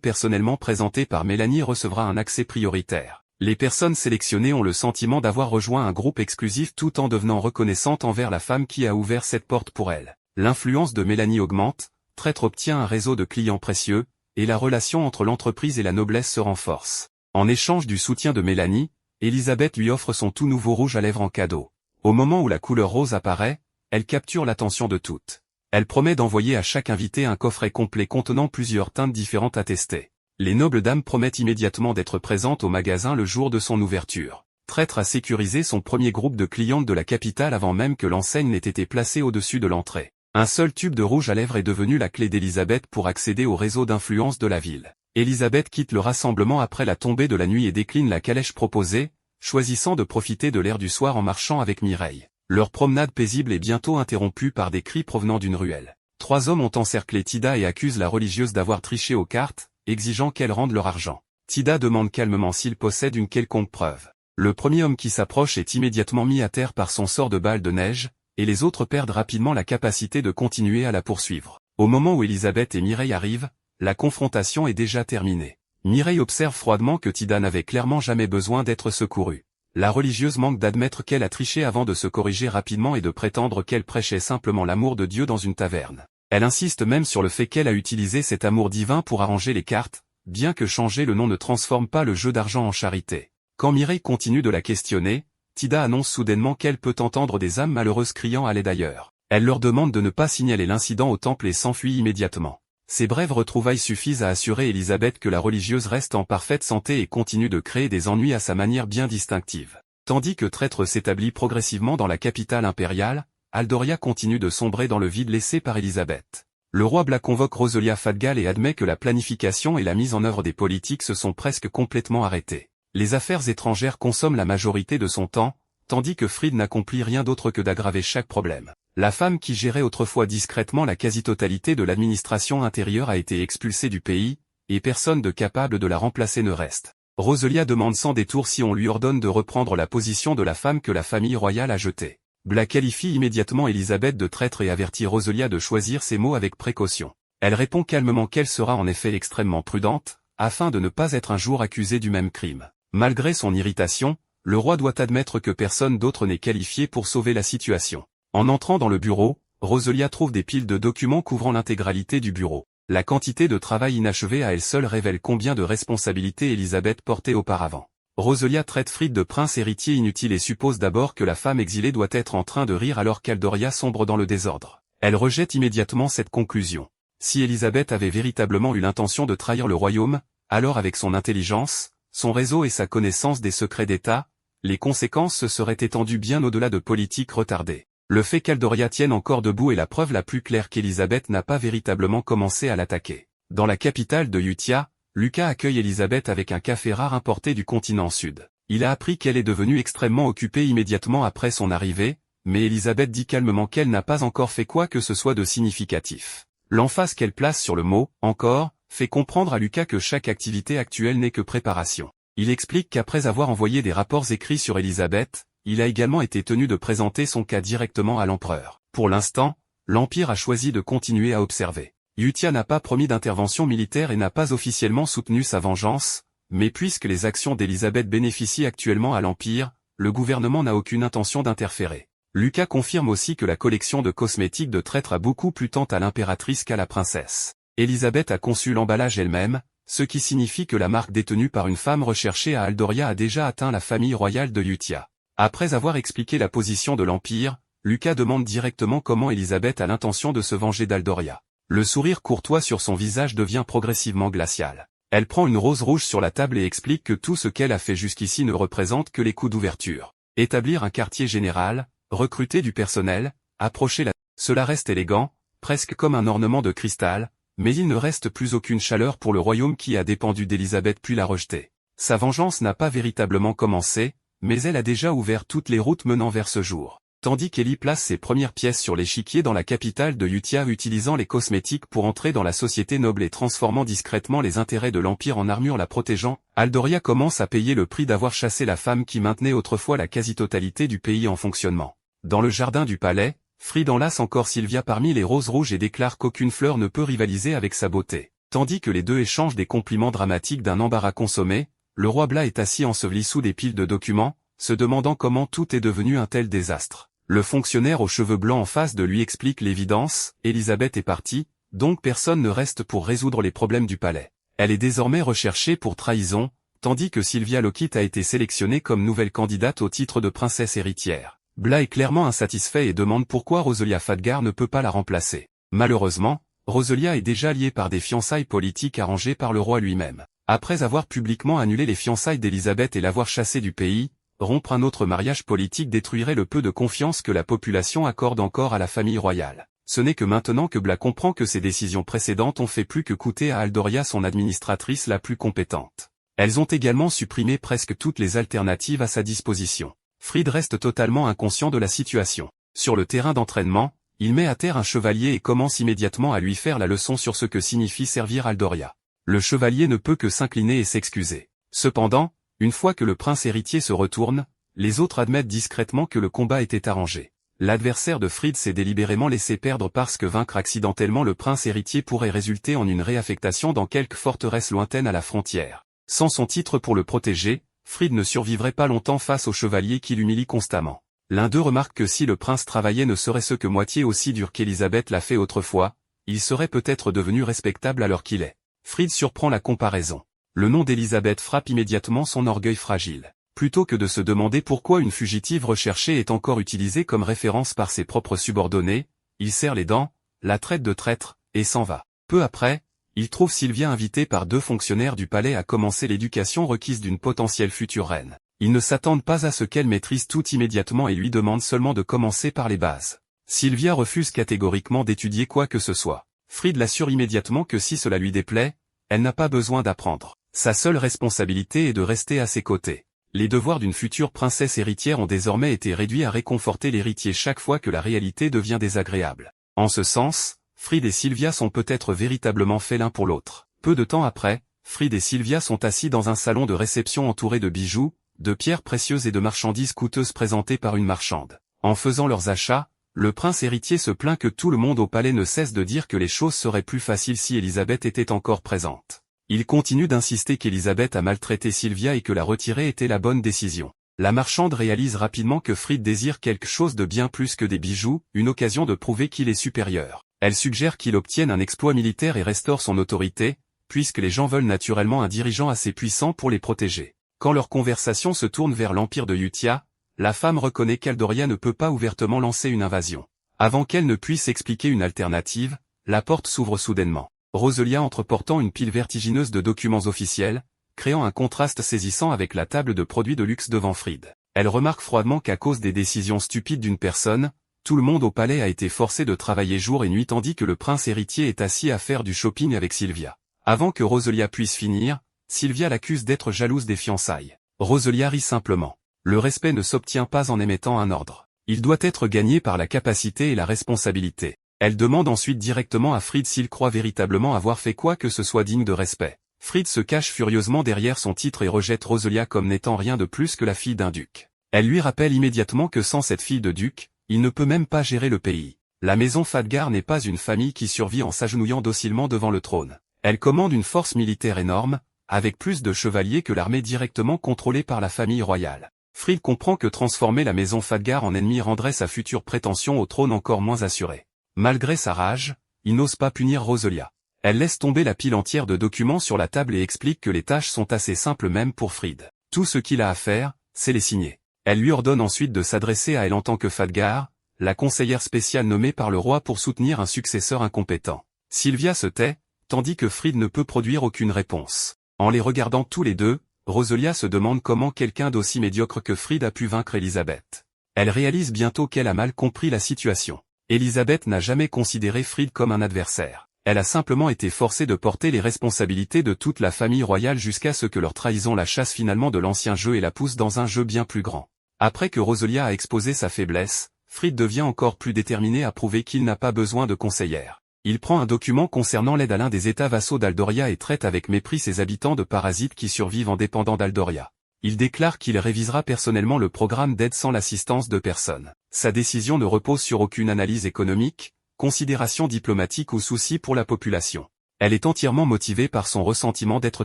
personnellement présentée par Mélanie recevra un accès prioritaire. Les personnes sélectionnées ont le sentiment d'avoir rejoint un groupe exclusif tout en devenant reconnaissantes envers la femme qui a ouvert cette porte pour elles. L'influence de Mélanie augmente, Traître obtient un réseau de clients précieux, et la relation entre l'entreprise et la noblesse se renforce. En échange du soutien de Mélanie, Elisabeth lui offre son tout nouveau rouge à lèvres en cadeau. Au moment où la couleur rose apparaît, elle capture l'attention de toutes. Elle promet d'envoyer à chaque invité un coffret complet contenant plusieurs teintes différentes à tester. Les nobles dames promettent immédiatement d'être présentes au magasin le jour de son ouverture. Traître a sécurisé son premier groupe de clientes de la capitale avant même que l'enseigne n'ait été placée au-dessus de l'entrée. Un seul tube de rouge à lèvres est devenu la clé d'Elisabeth pour accéder au réseau d'influence de la ville. Elisabeth quitte le rassemblement après la tombée de la nuit et décline la calèche proposée, choisissant de profiter de l'air du soir en marchant avec Mireille. Leur promenade paisible est bientôt interrompue par des cris provenant d'une ruelle. 3 hommes ont encerclé Tida et accusent la religieuse d'avoir triché aux cartes, exigeant qu'elle rende leur argent. Tida demande calmement s'il possède une quelconque preuve. Le premier homme qui s'approche est immédiatement mis à terre par son sort de balle de neige, et les autres perdent rapidement la capacité de continuer à la poursuivre. Au moment où Elisabeth et Mireille arrivent, la confrontation est déjà terminée. Mireille observe froidement que Tida n'avait clairement jamais besoin d'être secourue. La religieuse manque d'admettre qu'elle a triché avant de se corriger rapidement et de prétendre qu'elle prêchait simplement l'amour de Dieu dans une taverne. Elle insiste même sur le fait qu'elle a utilisé cet amour divin pour arranger les cartes, bien que changer le nom ne transforme pas le jeu d'argent en charité. Quand Mireille continue de la questionner, Tida annonce soudainement qu'elle peut entendre des âmes malheureuses criant à l'aide ailleurs. Elle leur demande de ne pas signaler l'incident au temple et s'enfuit immédiatement. Ces brèves retrouvailles suffisent à assurer Elisabeth que la religieuse reste en parfaite santé et continue de créer des ennuis à sa manière bien distinctive. Tandis que Traître s'établit progressivement dans la capitale impériale, Aldoria continue de sombrer dans le vide laissé par Elisabeth. Le roi Blas convoque Roselia Fadgal et admet que la planification et la mise en œuvre des politiques se sont presque complètement arrêtées. Les affaires étrangères consomment la majorité de son temps, tandis que Fried n'accomplit rien d'autre que d'aggraver chaque problème. La femme qui gérait autrefois discrètement la quasi-totalité de l'administration intérieure a été expulsée du pays, et personne de capable de la remplacer ne reste. Roselia demande sans détour si on lui ordonne de reprendre la position de la femme que la famille royale a jetée. Blas qualifie immédiatement Elisabeth de traître et avertit Roselia de choisir ses mots avec précaution. Elle répond calmement qu'elle sera en effet extrêmement prudente, afin de ne pas être un jour accusée du même crime. Malgré son irritation, le roi doit admettre que personne d'autre n'est qualifié pour sauver la situation. En entrant dans le bureau, Roselia trouve des piles de documents couvrant l'intégralité du bureau. La quantité de travail inachevé à elle seule révèle combien de responsabilités Elisabeth portait auparavant. Roselia traite Fried de prince héritier inutile et suppose d'abord que la femme exilée doit être en train de rire alors qu'Aldoria sombre dans le désordre. Elle rejette immédiatement cette conclusion. Si Elisabeth avait véritablement eu l'intention de trahir le royaume, alors avec son intelligence, son réseau et sa connaissance des secrets d'État, les conséquences se seraient étendues bien au-delà de politiques retardées. Le fait qu'Aldoria tienne encore debout est la preuve la plus claire qu'Elisabeth n'a pas véritablement commencé à l'attaquer. Dans la capitale de Utia, Lucas accueille Elisabeth avec un café rare importé du continent sud. Il a appris qu'elle est devenue extrêmement occupée immédiatement après son arrivée, mais Elisabeth dit calmement qu'elle n'a pas encore fait quoi que ce soit de significatif. L'emphase qu'elle place sur le mot « encore » fait comprendre à Lucas que chaque activité actuelle n'est que préparation. Il explique qu'après avoir envoyé des rapports écrits sur Elisabeth, il a également été tenu de présenter son cas directement à l'empereur. Pour l'instant, l'Empire a choisi de continuer à observer. Utia n'a pas promis d'intervention militaire et n'a pas officiellement soutenu sa vengeance, mais puisque les actions d'Elisabeth bénéficient actuellement à l'Empire, le gouvernement n'a aucune intention d'interférer. Lucas confirme aussi que la collection de cosmétiques de Traître a beaucoup plu tant à l'impératrice qu'à la princesse. Elisabeth a conçu l'emballage elle-même, ce qui signifie que la marque détenue par une femme recherchée à Aldoria a déjà atteint la famille royale de Utia. Après avoir expliqué la position de l'Empire, Lucas demande directement comment Elisabeth a l'intention de se venger d'Aldoria. Le sourire courtois sur son visage devient progressivement glacial. Elle prend une rose rouge sur la table et explique que tout ce qu'elle a fait jusqu'ici ne représente que les coups d'ouverture. Établir un quartier général, recruter du personnel, approcher la... Cela reste élégant, presque comme un ornement de cristal, mais il ne reste plus aucune chaleur pour le royaume qui a dépendu d'Elisabeth puis l'a rejeté. Sa vengeance n'a pas véritablement commencé, mais elle a déjà ouvert toutes les routes menant vers ce jour. Tandis qu'Ellie place ses premières pièces sur l'échiquier dans la capitale de Utia utilisant les cosmétiques pour entrer dans la société noble et transformant discrètement les intérêts de l'Empire en armure la protégeant, Aldoria commence à payer le prix d'avoir chassé la femme qui maintenait autrefois la quasi-totalité du pays en fonctionnement. Dans le jardin du palais, Fried enlace encore Sylvia parmi les roses rouges et déclare qu'aucune fleur ne peut rivaliser avec sa beauté. Tandis que les deux échangent des compliments dramatiques d'un embarras consommé, le roi Blas est assis enseveli sous des piles de documents, se demandant comment tout est devenu un tel désastre. Le fonctionnaire aux cheveux blancs en face de lui explique l'évidence, Elisabeth est partie, donc personne ne reste pour résoudre les problèmes du palais. Elle est désormais recherchée pour trahison, tandis que Sylvia Lockit a été sélectionnée comme nouvelle candidate au titre de princesse héritière. Blas est clairement insatisfait et demande pourquoi Roselia Fadgal ne peut pas la remplacer. Malheureusement, Roselia est déjà liée par des fiançailles politiques arrangées par le roi lui-même. Après avoir publiquement annulé les fiançailles d'Elisabeth et l'avoir chassée du pays, rompre un autre mariage politique détruirait le peu de confiance que la population accorde encore à la famille royale. Ce n'est que maintenant que Blas comprend que ses décisions précédentes ont fait plus que coûter à Aldoria son administratrice la plus compétente. Elles ont également supprimé presque toutes les alternatives à sa disposition. Fried reste totalement inconscient de la situation. Sur le terrain d'entraînement, il met à terre un chevalier et commence immédiatement à lui faire la leçon sur ce que signifie servir Aldoria. Le chevalier ne peut que s'incliner et s'excuser. Cependant, Une fois que le prince héritier se retourne, les autres admettent discrètement que le combat était arrangé. L'adversaire de Fried s'est délibérément laissé perdre parce que vaincre accidentellement le prince héritier pourrait résulter en une réaffectation dans quelque forteresse lointaine à la frontière. Sans son titre pour le protéger, Fried ne survivrait pas longtemps face au chevalier qui l'humilie constamment. L'un d'eux remarque que si le prince travaillait ne serait-ce que moitié aussi dur qu'Élisabeth l'a fait autrefois, il serait peut-être devenu respectable à l'heure qu'il est. Fried surprend la comparaison. Le nom d'Élisabeth frappe immédiatement son orgueil fragile. Plutôt que de se demander pourquoi une fugitive recherchée est encore utilisée comme référence par ses propres subordonnés, il serre les dents, la traite de traître, et s'en va. Peu après, il trouve Sylvia invitée par 2 fonctionnaires du palais à commencer l'éducation requise d'une potentielle future reine. Ils ne s'attendent pas à ce qu'elle maîtrise tout immédiatement et lui demandent seulement de commencer par les bases. Sylvia refuse catégoriquement d'étudier quoi que ce soit. Fried l'assure immédiatement que si cela lui déplaît, elle n'a pas besoin d'apprendre. Sa seule responsabilité est de rester à ses côtés. Les devoirs d'une future princesse héritière ont désormais été réduits à réconforter l'héritier chaque fois que la réalité devient désagréable. En ce sens, Fried et Sylvia sont peut-être véritablement faits l'un pour l'autre. Peu de temps après, Fried et Sylvia sont assis dans un salon de réception entouré de bijoux, de pierres précieuses et de marchandises coûteuses présentées par une marchande. En faisant leurs achats, le prince héritier se plaint que tout le monde au palais ne cesse de dire que les choses seraient plus faciles si Élisabeth était encore présente. Il continue d'insister qu'Élisabeth a maltraité Sylvia et que la retirer était la bonne décision. La marchande réalise rapidement que Fried désire quelque chose de bien plus que des bijoux, une occasion de prouver qu'il est supérieur. Elle suggère qu'il obtienne un exploit militaire et restaure son autorité, puisque les gens veulent naturellement un dirigeant assez puissant pour les protéger. Quand leur conversation se tourne vers l'empire de Yutia, la femme reconnaît qu'Aldoria ne peut pas ouvertement lancer une invasion. Avant qu'elle ne puisse expliquer une alternative, la porte s'ouvre soudainement. Roselia entre portant une pile vertigineuse de documents officiels, créant un contraste saisissant avec la table de produits de luxe devant Fried. Elle remarque froidement qu'à cause des décisions stupides d'une personne, tout le monde au palais a été forcé de travailler jour et nuit tandis que le prince héritier est assis à faire du shopping avec Sylvia. Avant que Roselia puisse finir, Sylvia l'accuse d'être jalouse des fiançailles. Roselia rit simplement. Le respect ne s'obtient pas en émettant un ordre. Il doit être gagné par la capacité et la responsabilité. Elle demande ensuite directement à Fried s'il croit véritablement avoir fait quoi que ce soit digne de respect. Fried se cache furieusement derrière son titre et rejette Roselia comme n'étant rien de plus que la fille d'un duc. Elle lui rappelle immédiatement que sans cette fille de duc, il ne peut même pas gérer le pays. La maison Khadgar n'est pas une famille qui survit en s'agenouillant docilement devant le trône. Elle commande une force militaire énorme, avec plus de chevaliers que l'armée directement contrôlée par la famille royale. Fried comprend que transformer la maison Khadgar en ennemi rendrait sa future prétention au trône encore moins assurée. Malgré sa rage, il n'ose pas punir Roselia. Elle laisse tomber la pile entière de documents sur la table et explique que les tâches sont assez simples même pour Fried. Tout ce qu'il a à faire, c'est les signer. Elle lui ordonne ensuite de s'adresser à elle en tant que Khadgar, la conseillère spéciale nommée par le roi pour soutenir un successeur incompétent. Sylvia se tait, tandis que Fried ne peut produire aucune réponse. En les regardant tous les deux, Roselia se demande comment quelqu'un d'aussi médiocre que Fried a pu vaincre Élisabeth. Elle réalise bientôt qu'elle a mal compris la situation. Élisabeth n'a jamais considéré Fried comme un adversaire. Elle a simplement été forcée de porter les responsabilités de toute la famille royale jusqu'à ce que leur trahison la chasse finalement de l'ancien jeu et la pousse dans un jeu bien plus grand. Après que Roselia a exposé sa faiblesse, Fried devient encore plus déterminé à prouver qu'il n'a pas besoin de conseillère. Il prend un document concernant l'aide à l'un des États vassaux d'Aldoria et traite avec mépris ses habitants de parasites qui survivent en dépendant d'Aldoria. Il déclare qu'il révisera personnellement le programme d'aide sans l'assistance de personne. Sa décision ne repose sur aucune analyse économique, considération diplomatique ou souci pour la population. Elle est entièrement motivée par son ressentiment d'être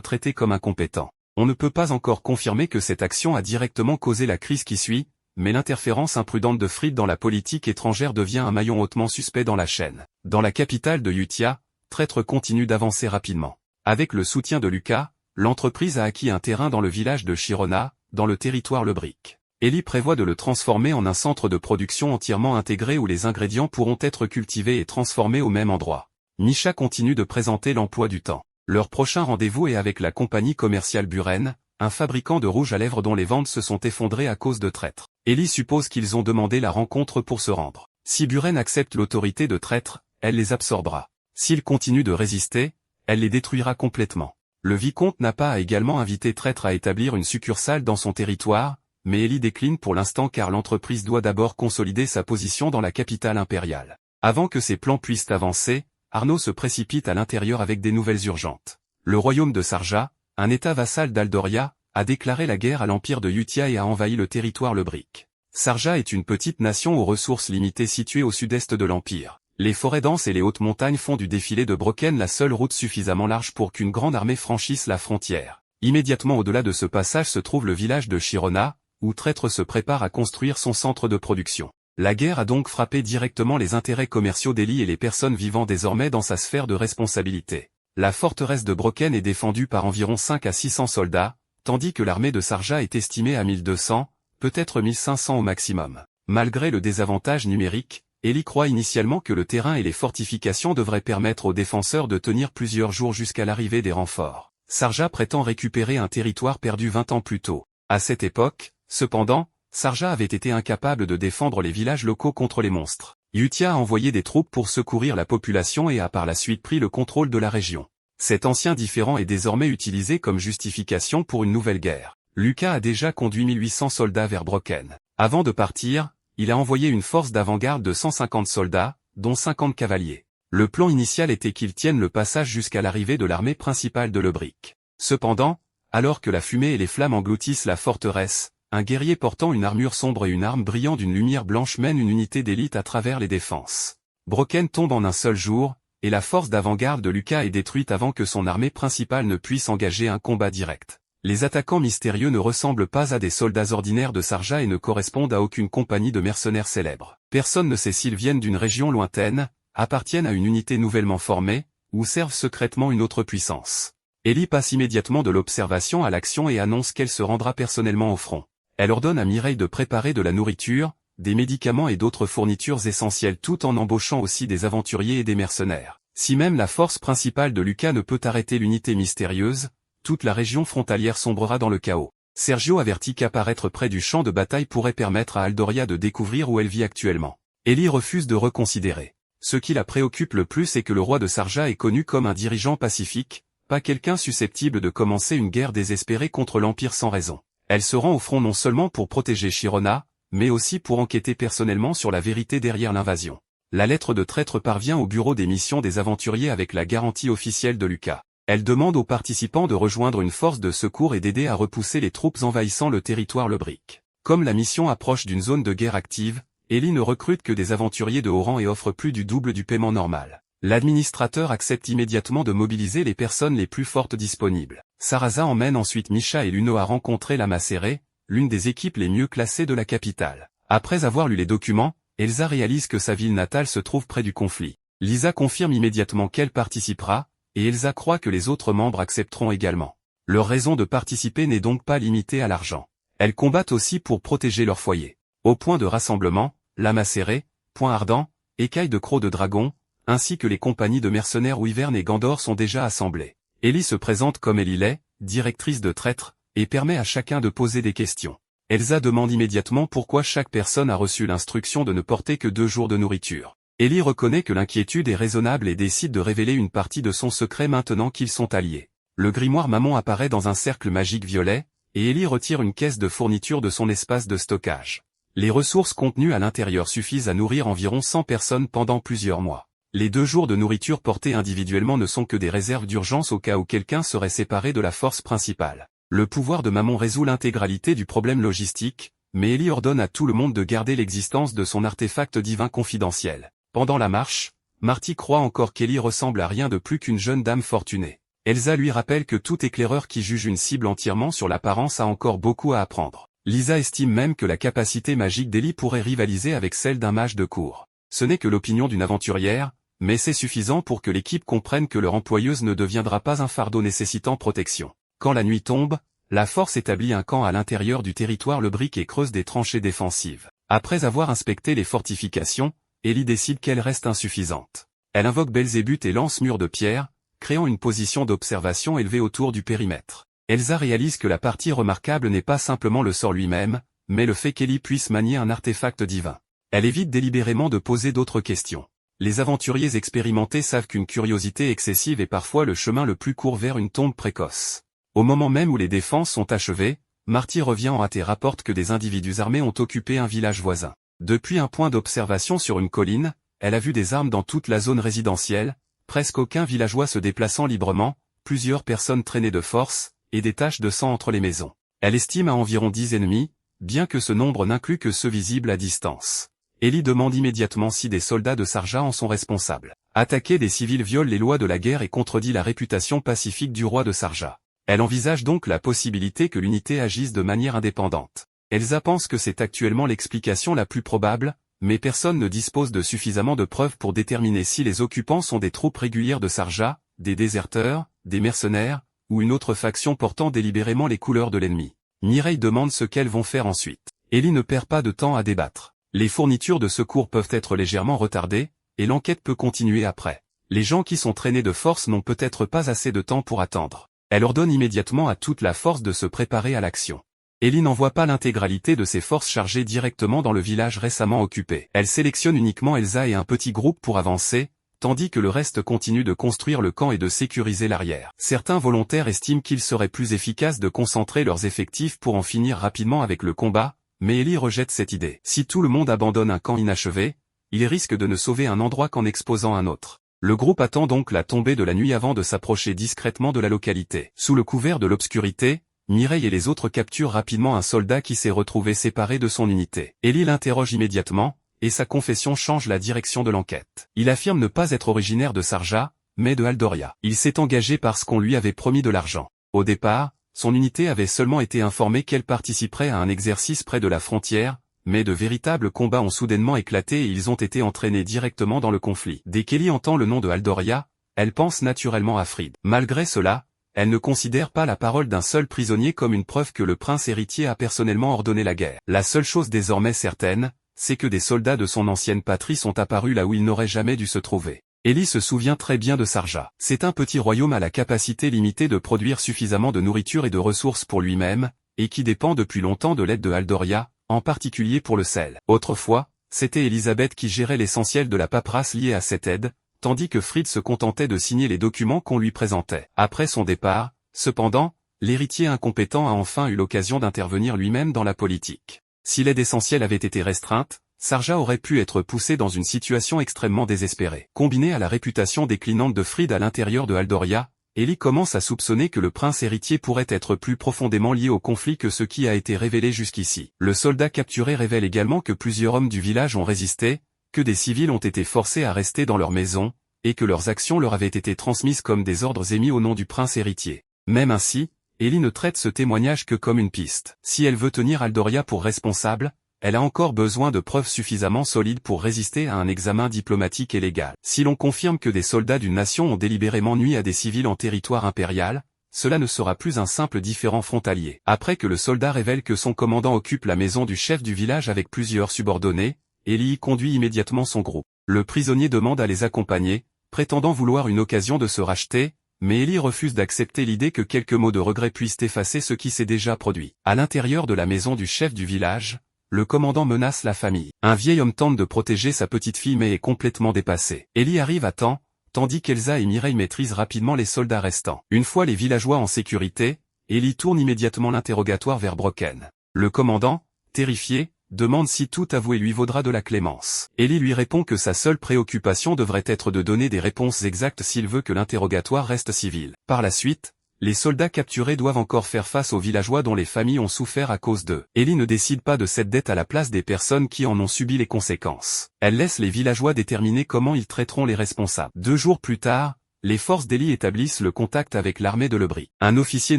traité comme incompétent. On ne peut pas encore confirmer que cette action a directement causé la crise qui suit, mais l'interférence imprudente de Fried dans la politique étrangère devient un maillon hautement suspect dans la chaîne. Dans la capitale de Yutia, Traître continue d'avancer rapidement. Avec le soutien de Lucas, l'entreprise a acquis un terrain dans le village de Chirona, dans le territoire Lebric. Ellie prévoit de le transformer en un centre de production entièrement intégré où les ingrédients pourront être cultivés et transformés au même endroit. Misha continue de présenter l'emploi du temps. Leur prochain rendez-vous est avec la compagnie commerciale Buren, un fabricant de rouge à lèvres dont les ventes se sont effondrées à cause de Traître. Ellie suppose qu'ils ont demandé la rencontre pour se rendre. Si Buren accepte l'autorité de Traître, elle les absorbera. S'ils continuent de résister, elle les détruira complètement. Le vicomte Napa a également invité Traître à établir une succursale dans son territoire, mais Ellie décline pour l'instant car l'entreprise doit d'abord consolider sa position dans la capitale impériale. Avant que ses plans puissent avancer, Arnaud se précipite à l'intérieur avec des nouvelles urgentes. Le royaume de Sarja, un état vassal d'Aldoria, a déclaré la guerre à l'empire de Utia et a envahi le territoire lebrique. Sarja est une petite nation aux ressources limitées située au sud-est de l'empire. Les forêts denses et les hautes montagnes font du défilé de Broken la seule route suffisamment large pour qu'une grande armée franchisse la frontière. Immédiatement au-delà de ce passage se trouve le village de Shirona, où Traître se prépare à construire son centre de production. La guerre a donc frappé directement les intérêts commerciaux d'Eli et les personnes vivant désormais dans sa sphère de responsabilité. La forteresse de Broken est défendue par environ 5 à 600 soldats, tandis que l'armée de Sarja est estimée à 1200, peut-être 1500 au maximum. Malgré le désavantage numérique, Eli croit initialement que le terrain et les fortifications devraient permettre aux défenseurs de tenir plusieurs jours jusqu'à l'arrivée des renforts. Sarja prétend récupérer un territoire perdu 20 ans plus tôt. À cette époque, cependant, Sarja avait été incapable de défendre les villages locaux contre les monstres. Utia a envoyé des troupes pour secourir la population et a par la suite pris le contrôle de la région. Cet ancien différend est désormais utilisé comme justification pour une nouvelle guerre. Luka a déjà conduit 1800 soldats vers Broken. Avant de partir, il a envoyé une force d'avant-garde de 150 soldats, dont 50 cavaliers. Le plan initial était qu'ils tiennent le passage jusqu'à l'arrivée de l'armée principale de Lebric. Cependant, alors que la fumée et les flammes engloutissent la forteresse, un guerrier portant une armure sombre et une arme brillant d'une lumière blanche mène une unité d'élite à travers les défenses. Broken tombe en un seul jour, et la force d'avant-garde de Luka est détruite avant que son armée principale ne puisse engager un combat direct. Les attaquants mystérieux ne ressemblent pas à des soldats ordinaires de Sarja et ne correspondent à aucune compagnie de mercenaires célèbres. Personne ne sait s'ils viennent d'une région lointaine, appartiennent à une unité nouvellement formée, ou servent secrètement une autre puissance. Eli passe immédiatement de l'observation à l'action et annonce qu'elle se rendra personnellement au front. Elle ordonne à Mireille de préparer de la nourriture, des médicaments et d'autres fournitures essentielles tout en embauchant aussi des aventuriers et des mercenaires. Si même la force principale de Luka ne peut arrêter l'unité mystérieuse, toute la région frontalière sombrera dans le chaos. Sergio avertit qu'apparaître près du champ de bataille pourrait permettre à Aldoria de découvrir où elle vit actuellement. Eli refuse de reconsidérer. Ce qui la préoccupe le plus est que le roi de Sarja est connu comme un dirigeant pacifique, pas quelqu'un susceptible de commencer une guerre désespérée contre l'Empire sans raison. Elle se rend au front non seulement pour protéger Shirona, mais aussi pour enquêter personnellement sur la vérité derrière l'invasion. La lettre de Traître parvient au bureau des missions des aventuriers avec la garantie officielle de Luka. Elle demande aux participants de rejoindre une force de secours et d'aider à repousser les troupes envahissant le territoire lebrique. Comme la mission approche d'une zone de guerre active, Eli ne recrute que des aventuriers de haut rang et offre plus du double du paiement normal. L'administrateur accepte immédiatement de mobiliser les personnes les plus fortes disponibles. Sarasa emmène ensuite Misha et Luno à rencontrer la Macéré, l'une des équipes les mieux classées de la capitale. Après avoir lu les documents, Elsa réalise que sa ville natale se trouve près du conflit. Lisa confirme immédiatement qu'elle participera, et Elsa croit que les autres membres accepteront également. Leur raison de participer n'est donc pas limitée à l'argent. Elles combattent aussi pour protéger leur foyer. Au point de rassemblement, la Macéré, Point Ardent, Écaille de Croc de Dragon, ainsi que les compagnies de mercenaires Wyvern et Gandor sont déjà assemblées. Ellie se présente comme Ellie Lay, directrice de Traître, et permet à chacun de poser des questions. Elsa demande immédiatement pourquoi chaque personne a reçu l'instruction de ne porter que 2 jours de nourriture. Ellie reconnaît que l'inquiétude est raisonnable et décide de révéler une partie de son secret maintenant qu'ils sont alliés. Le grimoire Mammon apparaît dans un cercle magique violet, et Ellie retire une caisse de fourniture de son espace de stockage. Les ressources contenues à l'intérieur suffisent à nourrir environ 100 personnes pendant plusieurs mois. Les 2 jours de nourriture portés individuellement ne sont que des réserves d'urgence au cas où quelqu'un serait séparé de la force principale. Le pouvoir de Mammon résout l'intégralité du problème logistique, mais Ellie ordonne à tout le monde de garder l'existence de son artefact divin confidentiel. Pendant la marche, Marty croit encore qu'Ellie ressemble à rien de plus qu'une jeune dame fortunée. Elsa lui rappelle que tout éclaireur qui juge une cible entièrement sur l'apparence a encore beaucoup à apprendre. Lisa estime même que la capacité magique d'Ellie pourrait rivaliser avec celle d'un mage de cour. Ce n'est que l'opinion d'une aventurière, mais c'est suffisant pour que l'équipe comprenne que leur employeuse ne deviendra pas un fardeau nécessitant protection. Quand la nuit tombe, la force établit un camp à l'intérieur du territoire lebrique et creuse des tranchées défensives. Après avoir inspecté les fortifications, Ellie décide qu'elles restent insuffisantes. Elle invoque Belzébuth et lance mur de pierre, créant une position d'observation élevée autour du périmètre. Elsa réalise que la partie remarquable n'est pas simplement le sort lui-même, mais le fait qu'Ellie puisse manier un artefact divin. Elle évite délibérément de poser d'autres questions. Les aventuriers expérimentés savent qu'une curiosité excessive est parfois le chemin le plus court vers une tombe précoce. Au moment même où les défenses sont achevées, Marty revient en hâte et rapporte que des individus armés ont occupé un village voisin. Depuis un point d'observation sur une colline, elle a vu des armes dans toute la zone résidentielle, presque aucun villageois se déplaçant librement, plusieurs personnes traînées de force, et des taches de sang entre les maisons. Elle estime à environ 10 ennemis, bien que ce nombre n'inclue que ceux visibles à distance. Ellie demande immédiatement si des soldats de Sarja en sont responsables. Attaquer des civils viole les lois de la guerre et contredit la réputation pacifique du roi de Sarja. Elle envisage donc la possibilité que l'unité agisse de manière indépendante. Elsa pense que c'est actuellement l'explication la plus probable, mais personne ne dispose de suffisamment de preuves pour déterminer si les occupants sont des troupes régulières de Sarja, des déserteurs, des mercenaires, ou une autre faction portant délibérément les couleurs de l'ennemi. Mireille demande ce qu'elles vont faire ensuite. Ellie ne perd pas de temps à débattre. Les fournitures de secours peuvent être légèrement retardées, et l'enquête peut continuer après. Les gens qui sont traînés de force n'ont peut-être pas assez de temps pour attendre. Elle ordonne immédiatement à toute la force de se préparer à l'action. Ellie n'envoie pas l'intégralité de ses forces chargées directement dans le village récemment occupé. Elle sélectionne uniquement Elsa et un petit groupe pour avancer, tandis que le reste continue de construire le camp et de sécuriser l'arrière. Certains volontaires estiment qu'il serait plus efficace de concentrer leurs effectifs pour en finir rapidement avec le combat, mais Ellie rejette cette idée. Si tout le monde abandonne un camp inachevé, il risque de ne sauver un endroit qu'en exposant un autre. Le groupe attend donc la tombée de la nuit avant de s'approcher discrètement de la localité. Sous le couvert de l'obscurité, Mireille et les autres capturent rapidement un soldat qui s'est retrouvé séparé de son unité. Ellie l'interroge immédiatement, et sa confession change la direction de l'enquête. Il affirme ne pas être originaire de Sarja, mais de Aldoria. Il s'est engagé parce qu'on lui avait promis de l'argent. Au départ, son unité avait seulement été informée qu'elle participerait à un exercice près de la frontière, mais de véritables combats ont soudainement éclaté et ils ont été entraînés directement dans le conflit. Dès qu'Ellie entend le nom de Aldoria, elle pense naturellement à Fried. Malgré cela, elle ne considère pas la parole d'un seul prisonnier comme une preuve que le prince héritier a personnellement ordonné la guerre. La seule chose désormais certaine, c'est que des soldats de son ancienne patrie sont apparus là où ils n'auraient jamais dû se trouver. Ellie se souvient très bien de Sarja. C'est un petit royaume à la capacité limitée de produire suffisamment de nourriture et de ressources pour lui-même, et qui dépend depuis longtemps de l'aide de Aldoria, en particulier pour le sel. Autrefois, c'était Elisabeth qui gérait l'essentiel de la paperasse liée à cette aide, tandis que Fried se contentait de signer les documents qu'on lui présentait. Après son départ, cependant, l'héritier incompétent a enfin eu l'occasion d'intervenir lui-même dans la politique. Si l'aide essentielle avait été restreinte, Sarja aurait pu être poussé dans une situation extrêmement désespérée. Combinée à la réputation déclinante de Fried à l'intérieur de Aldoria, Ellie commence à soupçonner que le prince héritier pourrait être plus profondément lié au conflit que ce qui a été révélé jusqu'ici. Le soldat capturé révèle également que plusieurs hommes du village ont résisté, que des civils ont été forcés à rester dans leur maison, et que leurs actions leur avaient été transmises comme des ordres émis au nom du prince héritier. Même ainsi, Ellie ne traite ce témoignage que comme une piste. Si elle veut tenir Aldoria pour responsable, elle a encore besoin de preuves suffisamment solides pour résister à un examen diplomatique et légal. Si l'on confirme que des soldats d'une nation ont délibérément nui à des civils en territoire impérial, cela ne sera plus un simple différend frontalier. Après que le soldat révèle que son commandant occupe la maison du chef du village avec plusieurs subordonnés, Ellie conduit immédiatement son groupe. Le prisonnier demande à les accompagner, prétendant vouloir une occasion de se racheter, mais Ellie refuse d'accepter l'idée que quelques mots de regret puissent effacer ce qui s'est déjà produit. À l'intérieur de la maison du chef du village, le commandant menace la famille. Un vieil homme tente de protéger sa petite fille mais est complètement dépassé. Ellie arrive à temps, tandis qu'Elsa et Mireille maîtrisent rapidement les soldats restants. Une fois les villageois en sécurité, Ellie tourne immédiatement l'interrogatoire vers Brocken. Le commandant, terrifié, demande si tout avoué lui vaudra de la clémence. Ellie lui répond que sa seule préoccupation devrait être de donner des réponses exactes s'il veut que l'interrogatoire reste civil. Par la suite, les soldats capturés doivent encore faire face aux villageois dont les familles ont souffert à cause d'eux. Ellie ne décide pas de cette dette à la place des personnes qui en ont subi les conséquences. Elle laisse les villageois déterminer comment ils traiteront les responsables. 2 jours plus tard, les forces d'Ellie établissent le contact avec l'armée de Lebris. Un officier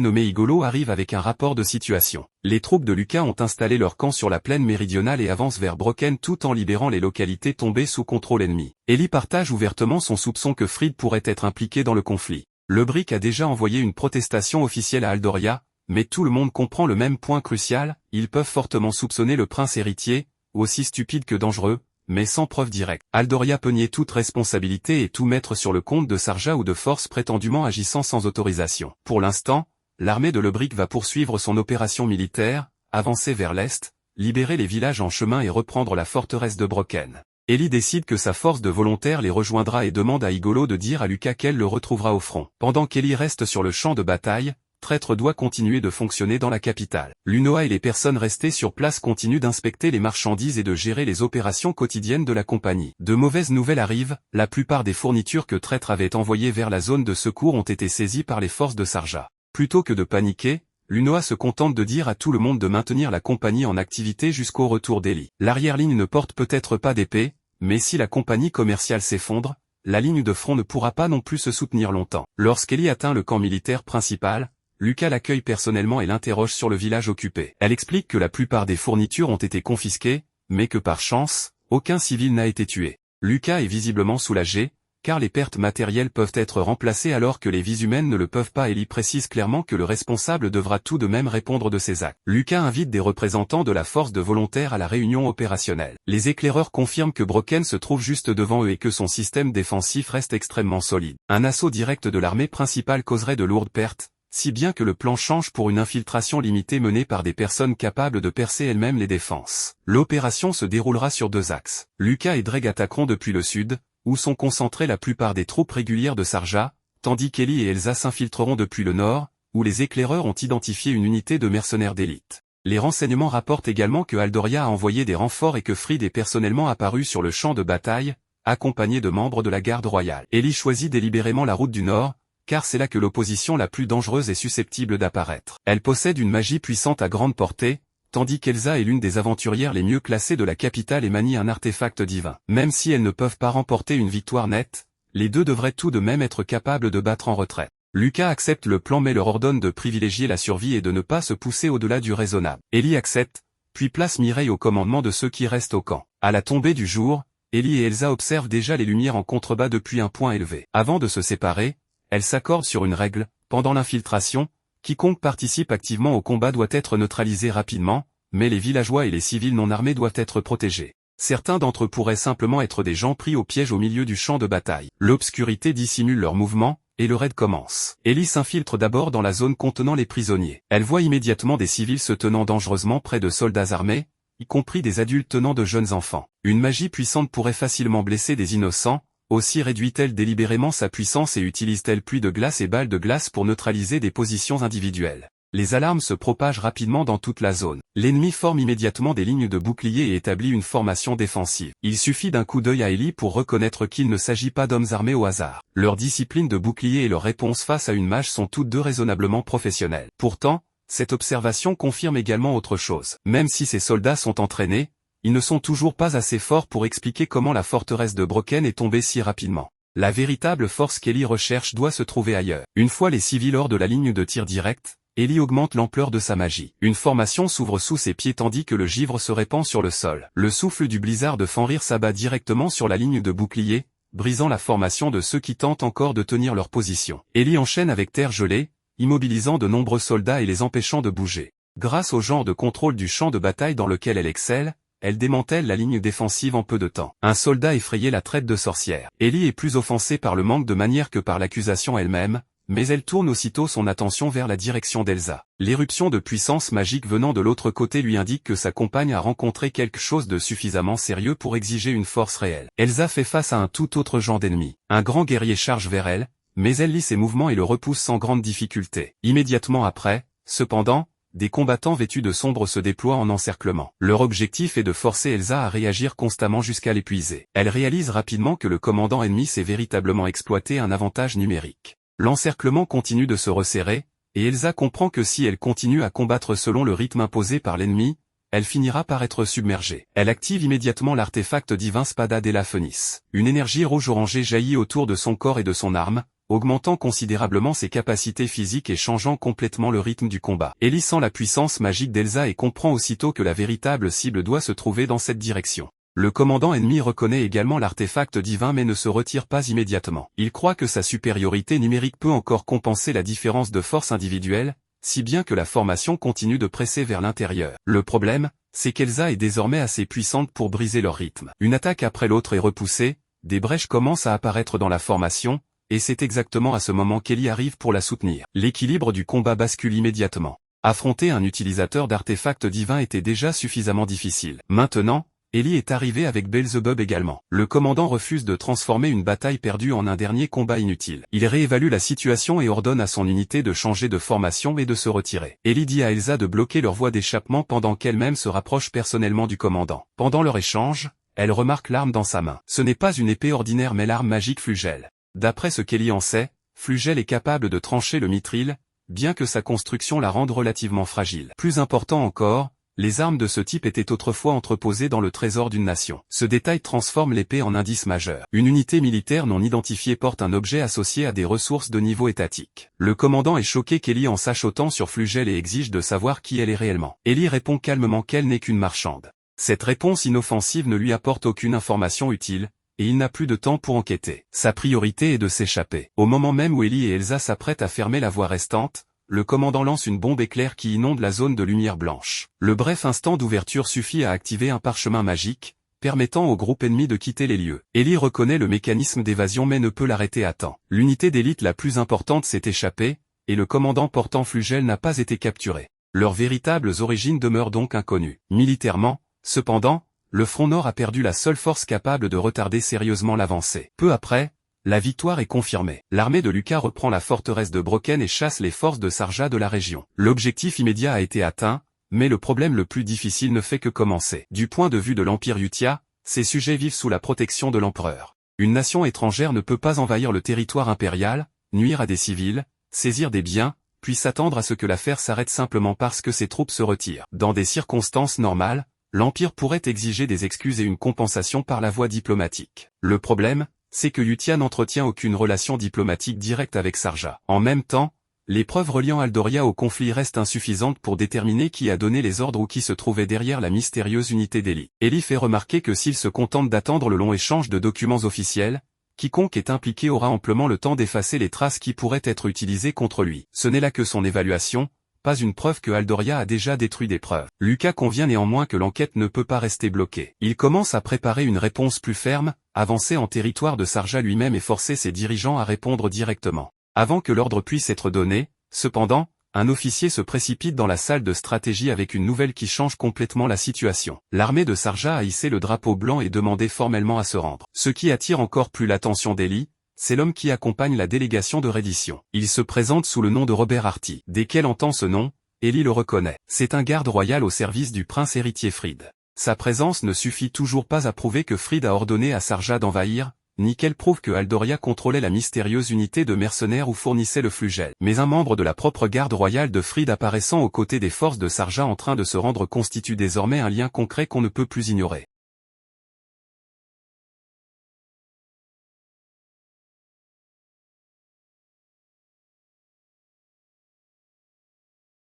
nommé Igolo arrive avec un rapport de situation. Les troupes de Lucas ont installé leur camp sur la plaine méridionale et avancent vers Brocken tout en libérant les localités tombées sous contrôle ennemi. Ellie partage ouvertement son soupçon que Fried pourrait être impliqué dans le conflit. Lebris a déjà envoyé une protestation officielle à Aldoria, mais tout le monde comprend le même point crucial, ils peuvent fortement soupçonner le prince héritier, aussi stupide que dangereux, mais sans preuve directe. Aldoria peut nier toute responsabilité et tout mettre sur le compte de Sarja ou de forces prétendument agissant sans autorisation. Pour l'instant, l'armée de Lebris va poursuivre son opération militaire, avancer vers l'est, libérer les villages en chemin et reprendre la forteresse de Brocken. Ellie décide que sa force de volontaires les rejoindra et demande à Igolo de dire à Lucas qu'elle le retrouvera au front. Pendant qu'Ellie reste sur le champ de bataille, Traître doit continuer de fonctionner dans la capitale. Lunoa et les personnes restées sur place continuent d'inspecter les marchandises et de gérer les opérations quotidiennes de la compagnie. De mauvaises nouvelles arrivent, la plupart des fournitures que Traître avait envoyées vers la zone de secours ont été saisies par les forces de Sarja. Plutôt que de paniquer, l'UNOA se contente de dire à tout le monde de maintenir la compagnie en activité jusqu'au retour d'Eli. L'arrière-ligne ne porte peut-être pas d'épée, mais si la compagnie commerciale s'effondre, la ligne de front ne pourra pas non plus se soutenir longtemps. Lorsqu'Eli atteint le camp militaire principal, Lucas l'accueille personnellement et l'interroge sur le village occupé. Elle explique que la plupart des fournitures ont été confisquées, mais que par chance, aucun civil n'a été tué. Lucas est visiblement soulagé, car les pertes matérielles peuvent être remplacées alors que les vies humaines ne le peuvent pas. Ellie précise clairement que le responsable devra tout de même répondre de ses actes. Lucas invite des représentants de la force de volontaires à la réunion opérationnelle. Les éclaireurs confirment que Brocken se trouve juste devant eux et que son système défensif reste extrêmement solide. Un assaut direct de l'armée principale causerait de lourdes pertes, si bien que le plan change pour une infiltration limitée menée par des personnes capables de percer elles-mêmes les défenses. L'opération se déroulera sur 2 axes. Lucas et Dreg attaqueront depuis le sud, où sont concentrées la plupart des troupes régulières de Sarja, tandis qu'Ellie et Elsa s'infiltreront depuis le nord, où les éclaireurs ont identifié une unité de mercenaires d'élite. Les renseignements rapportent également que Aldoria a envoyé des renforts et que Fried est personnellement apparu sur le champ de bataille, accompagné de membres de la garde royale. Ellie choisit délibérément la route du nord, car c'est là que l'opposition la plus dangereuse est susceptible d'apparaître. Elle possède une magie puissante à grande portée, tandis qu'Elsa est l'une des aventurières les mieux classées de la capitale et manie un artefact divin. Même si elles ne peuvent pas remporter une victoire nette, les deux devraient tout de même être capables de battre en retraite. Lucas accepte le plan mais leur ordonne de privilégier la survie et de ne pas se pousser au-delà du raisonnable. Ellie accepte, puis place Mireille au commandement de ceux qui restent au camp. À la tombée du jour, Ellie et Elsa observent déjà les lumières en contrebas depuis un point élevé. Avant de se séparer, elles s'accordent sur une règle: pendant l'infiltration, quiconque participe activement au combat doit être neutralisé rapidement, mais les villageois et les civils non armés doivent être protégés. Certains d'entre eux pourraient simplement être des gens pris au piège au milieu du champ de bataille. L'obscurité dissimule leurs mouvements, et le raid commence. Ellie s'infiltre d'abord dans la zone contenant les prisonniers. Elle voit immédiatement des civils se tenant dangereusement près de soldats armés, y compris des adultes tenant de jeunes enfants. Une magie puissante pourrait facilement blesser des innocents, aussi réduit-elle délibérément sa puissance et utilise-t-elle pluie de glace et balles de glace pour neutraliser des positions individuelles. Les alarmes se propagent rapidement dans toute la zone. L'ennemi forme immédiatement des lignes de boucliers et établit une formation défensive. Il suffit d'un coup d'œil à Ellie pour reconnaître qu'il ne s'agit pas d'hommes armés au hasard. Leur discipline de bouclier et leur réponse face à une mage sont toutes deux raisonnablement professionnelles. Pourtant, cette observation confirme également autre chose. Même si ces soldats sont entraînés, ils ne sont toujours pas assez forts pour expliquer comment la forteresse de Brocken est tombée si rapidement. La véritable force qu'Ellie recherche doit se trouver ailleurs. Une fois les civils hors de la ligne de tir direct, Ellie augmente l'ampleur de sa magie. Une formation s'ouvre sous ses pieds tandis que le givre se répand sur le sol. Le souffle du blizzard de Fenrir s'abat directement sur la ligne de bouclier, brisant la formation de ceux qui tentent encore de tenir leur position. Ellie enchaîne avec terre gelée, immobilisant de nombreux soldats et les empêchant de bouger. Grâce au genre de contrôle du champ de bataille dans lequel elle excelle, elle démantèle la ligne défensive en peu de temps. Un soldat effrayé la traite de sorcière. Ellie est plus offensée par le manque de manière que par l'accusation elle-même, mais elle tourne aussitôt son attention vers la direction d'Elsa. L'éruption de puissance magique venant de l'autre côté lui indique que sa compagne a rencontré quelque chose de suffisamment sérieux pour exiger une force réelle. Elsa fait face à un tout autre genre d'ennemi. Un grand guerrier charge vers elle, mais elle lit ses mouvements et le repousse sans grande difficulté. Immédiatement après, cependant, des combattants vêtus de sombre se déploient en encerclement. Leur objectif est de forcer Elsa à réagir constamment jusqu'à l'épuiser. Elle réalise rapidement que le commandant ennemi s'est véritablement exploité un avantage numérique. L'encerclement continue de se resserrer, et Elsa comprend que si elle continue à combattre selon le rythme imposé par l'ennemi, elle finira par être submergée. Elle active immédiatement l'artefact divin Spada della Fenice. Une énergie rouge-orangée jaillit autour de son corps et de son arme, augmentant considérablement ses capacités physiques et changeant complètement le rythme du combat. Ellie sent la puissance magique d'Elsa et comprend aussitôt que la véritable cible doit se trouver dans cette direction. Le commandant ennemi reconnaît également l'artefact divin mais ne se retire pas immédiatement. Il croit que sa supériorité numérique peut encore compenser la différence de force individuelle, si bien que la formation continue de presser vers l'intérieur. Le problème, c'est qu'Elsa est désormais assez puissante pour briser leur rythme. Une attaque après l'autre est repoussée, des brèches commencent à apparaître dans la formation, et c'est exactement à ce moment qu'Ellie arrive pour la soutenir. L'équilibre du combat bascule immédiatement. Affronter un utilisateur d'artefacts divins était déjà suffisamment difficile. Maintenant, Ellie est arrivée avec Beelzebub également. Le commandant refuse de transformer une bataille perdue en un dernier combat inutile. Il réévalue la situation et ordonne à son unité de changer de formation et de se retirer. Ellie dit à Elsa de bloquer leur voie d'échappement pendant qu'elle-même se rapproche personnellement du commandant. Pendant leur échange, elle remarque l'arme dans sa main. Ce n'est pas une épée ordinaire mais l'arme magique Flugel. D'après ce qu'Ellie en sait, Flugel est capable de trancher le mithril, bien que sa construction la rende relativement fragile. Plus important encore, les armes de ce type étaient autrefois entreposées dans le trésor d'une nation. Ce détail transforme l'épée en indice majeur. Une unité militaire non identifiée porte un objet associé à des ressources de niveau étatique. Le commandant est choqué qu'Ellie en sache autant sur Flugel et exige de savoir qui elle est réellement. Ellie répond calmement qu'elle n'est qu'une marchande. Cette réponse inoffensive ne lui apporte aucune information utile, et il n'a plus de temps pour enquêter. Sa priorité est de s'échapper. Au moment même où Ellie et Elsa s'apprêtent à fermer la voie restante, le commandant lance une bombe éclair qui inonde la zone de lumière blanche. Le bref instant d'ouverture suffit à activer un parchemin magique, permettant au groupe ennemi de quitter les lieux. Ellie reconnaît le mécanisme d'évasion mais ne peut l'arrêter à temps. L'unité d'élite la plus importante s'est échappée, et le commandant portant Flugel n'a pas été capturé. Leurs véritables origines demeurent donc inconnues. Militairement, cependant, le front nord a perdu la seule force capable de retarder sérieusement l'avancée. Peu après, la victoire est confirmée. L'armée de Lucas reprend la forteresse de Broken et chasse les forces de Sarja de la région. L'objectif immédiat a été atteint, mais le problème le plus difficile ne fait que commencer. Du point de vue de l'Empire Utia, ses sujets vivent sous la protection de l'empereur. Une nation étrangère ne peut pas envahir le territoire impérial, nuire à des civils, saisir des biens, puis s'attendre à ce que l'affaire s'arrête simplement parce que ses troupes se retirent. Dans des circonstances normales, l'Empire pourrait exiger des excuses et une compensation par la voie diplomatique. Le problème, c'est que Utia n'entretient aucune relation diplomatique directe avec Sarja. En même temps, les preuves reliant Aldoria au conflit restent insuffisantes pour déterminer qui a donné les ordres ou qui se trouvait derrière la mystérieuse unité d'Ellie. Ellie fait remarquer que s'il se contente d'attendre le long échange de documents officiels, quiconque est impliqué aura amplement le temps d'effacer les traces qui pourraient être utilisées contre lui. Ce n'est là que son évaluation, pas une preuve que Aldoria a déjà détruit des preuves. Lucas convient néanmoins que l'enquête ne peut pas rester bloquée. Il commence à préparer une réponse plus ferme, avancer en territoire de Sarja lui-même et forcer ses dirigeants à répondre directement. Avant que l'ordre puisse être donné, cependant, un officier se précipite dans la salle de stratégie avec une nouvelle qui change complètement la situation. L'armée de Sarja a hissé le drapeau blanc et demandé formellement à se rendre. Ce qui attire encore plus l'attention d'Ellie, c'est l'homme qui accompagne la délégation de reddition. Il se présente sous le nom de Robert Arty. Dès qu'elle entend ce nom, Ellie le reconnaît. C'est un garde royal au service du prince héritier Fried. Sa présence ne suffit toujours pas à prouver que Fried a ordonné à Sarja d'envahir, ni qu'elle prouve que Aldoria contrôlait la mystérieuse unité de mercenaires ou fournissait le Flugel. Mais un membre de la propre garde royale de Fried apparaissant aux côtés des forces de Sarja en train de se rendre constitue désormais un lien concret qu'on ne peut plus ignorer.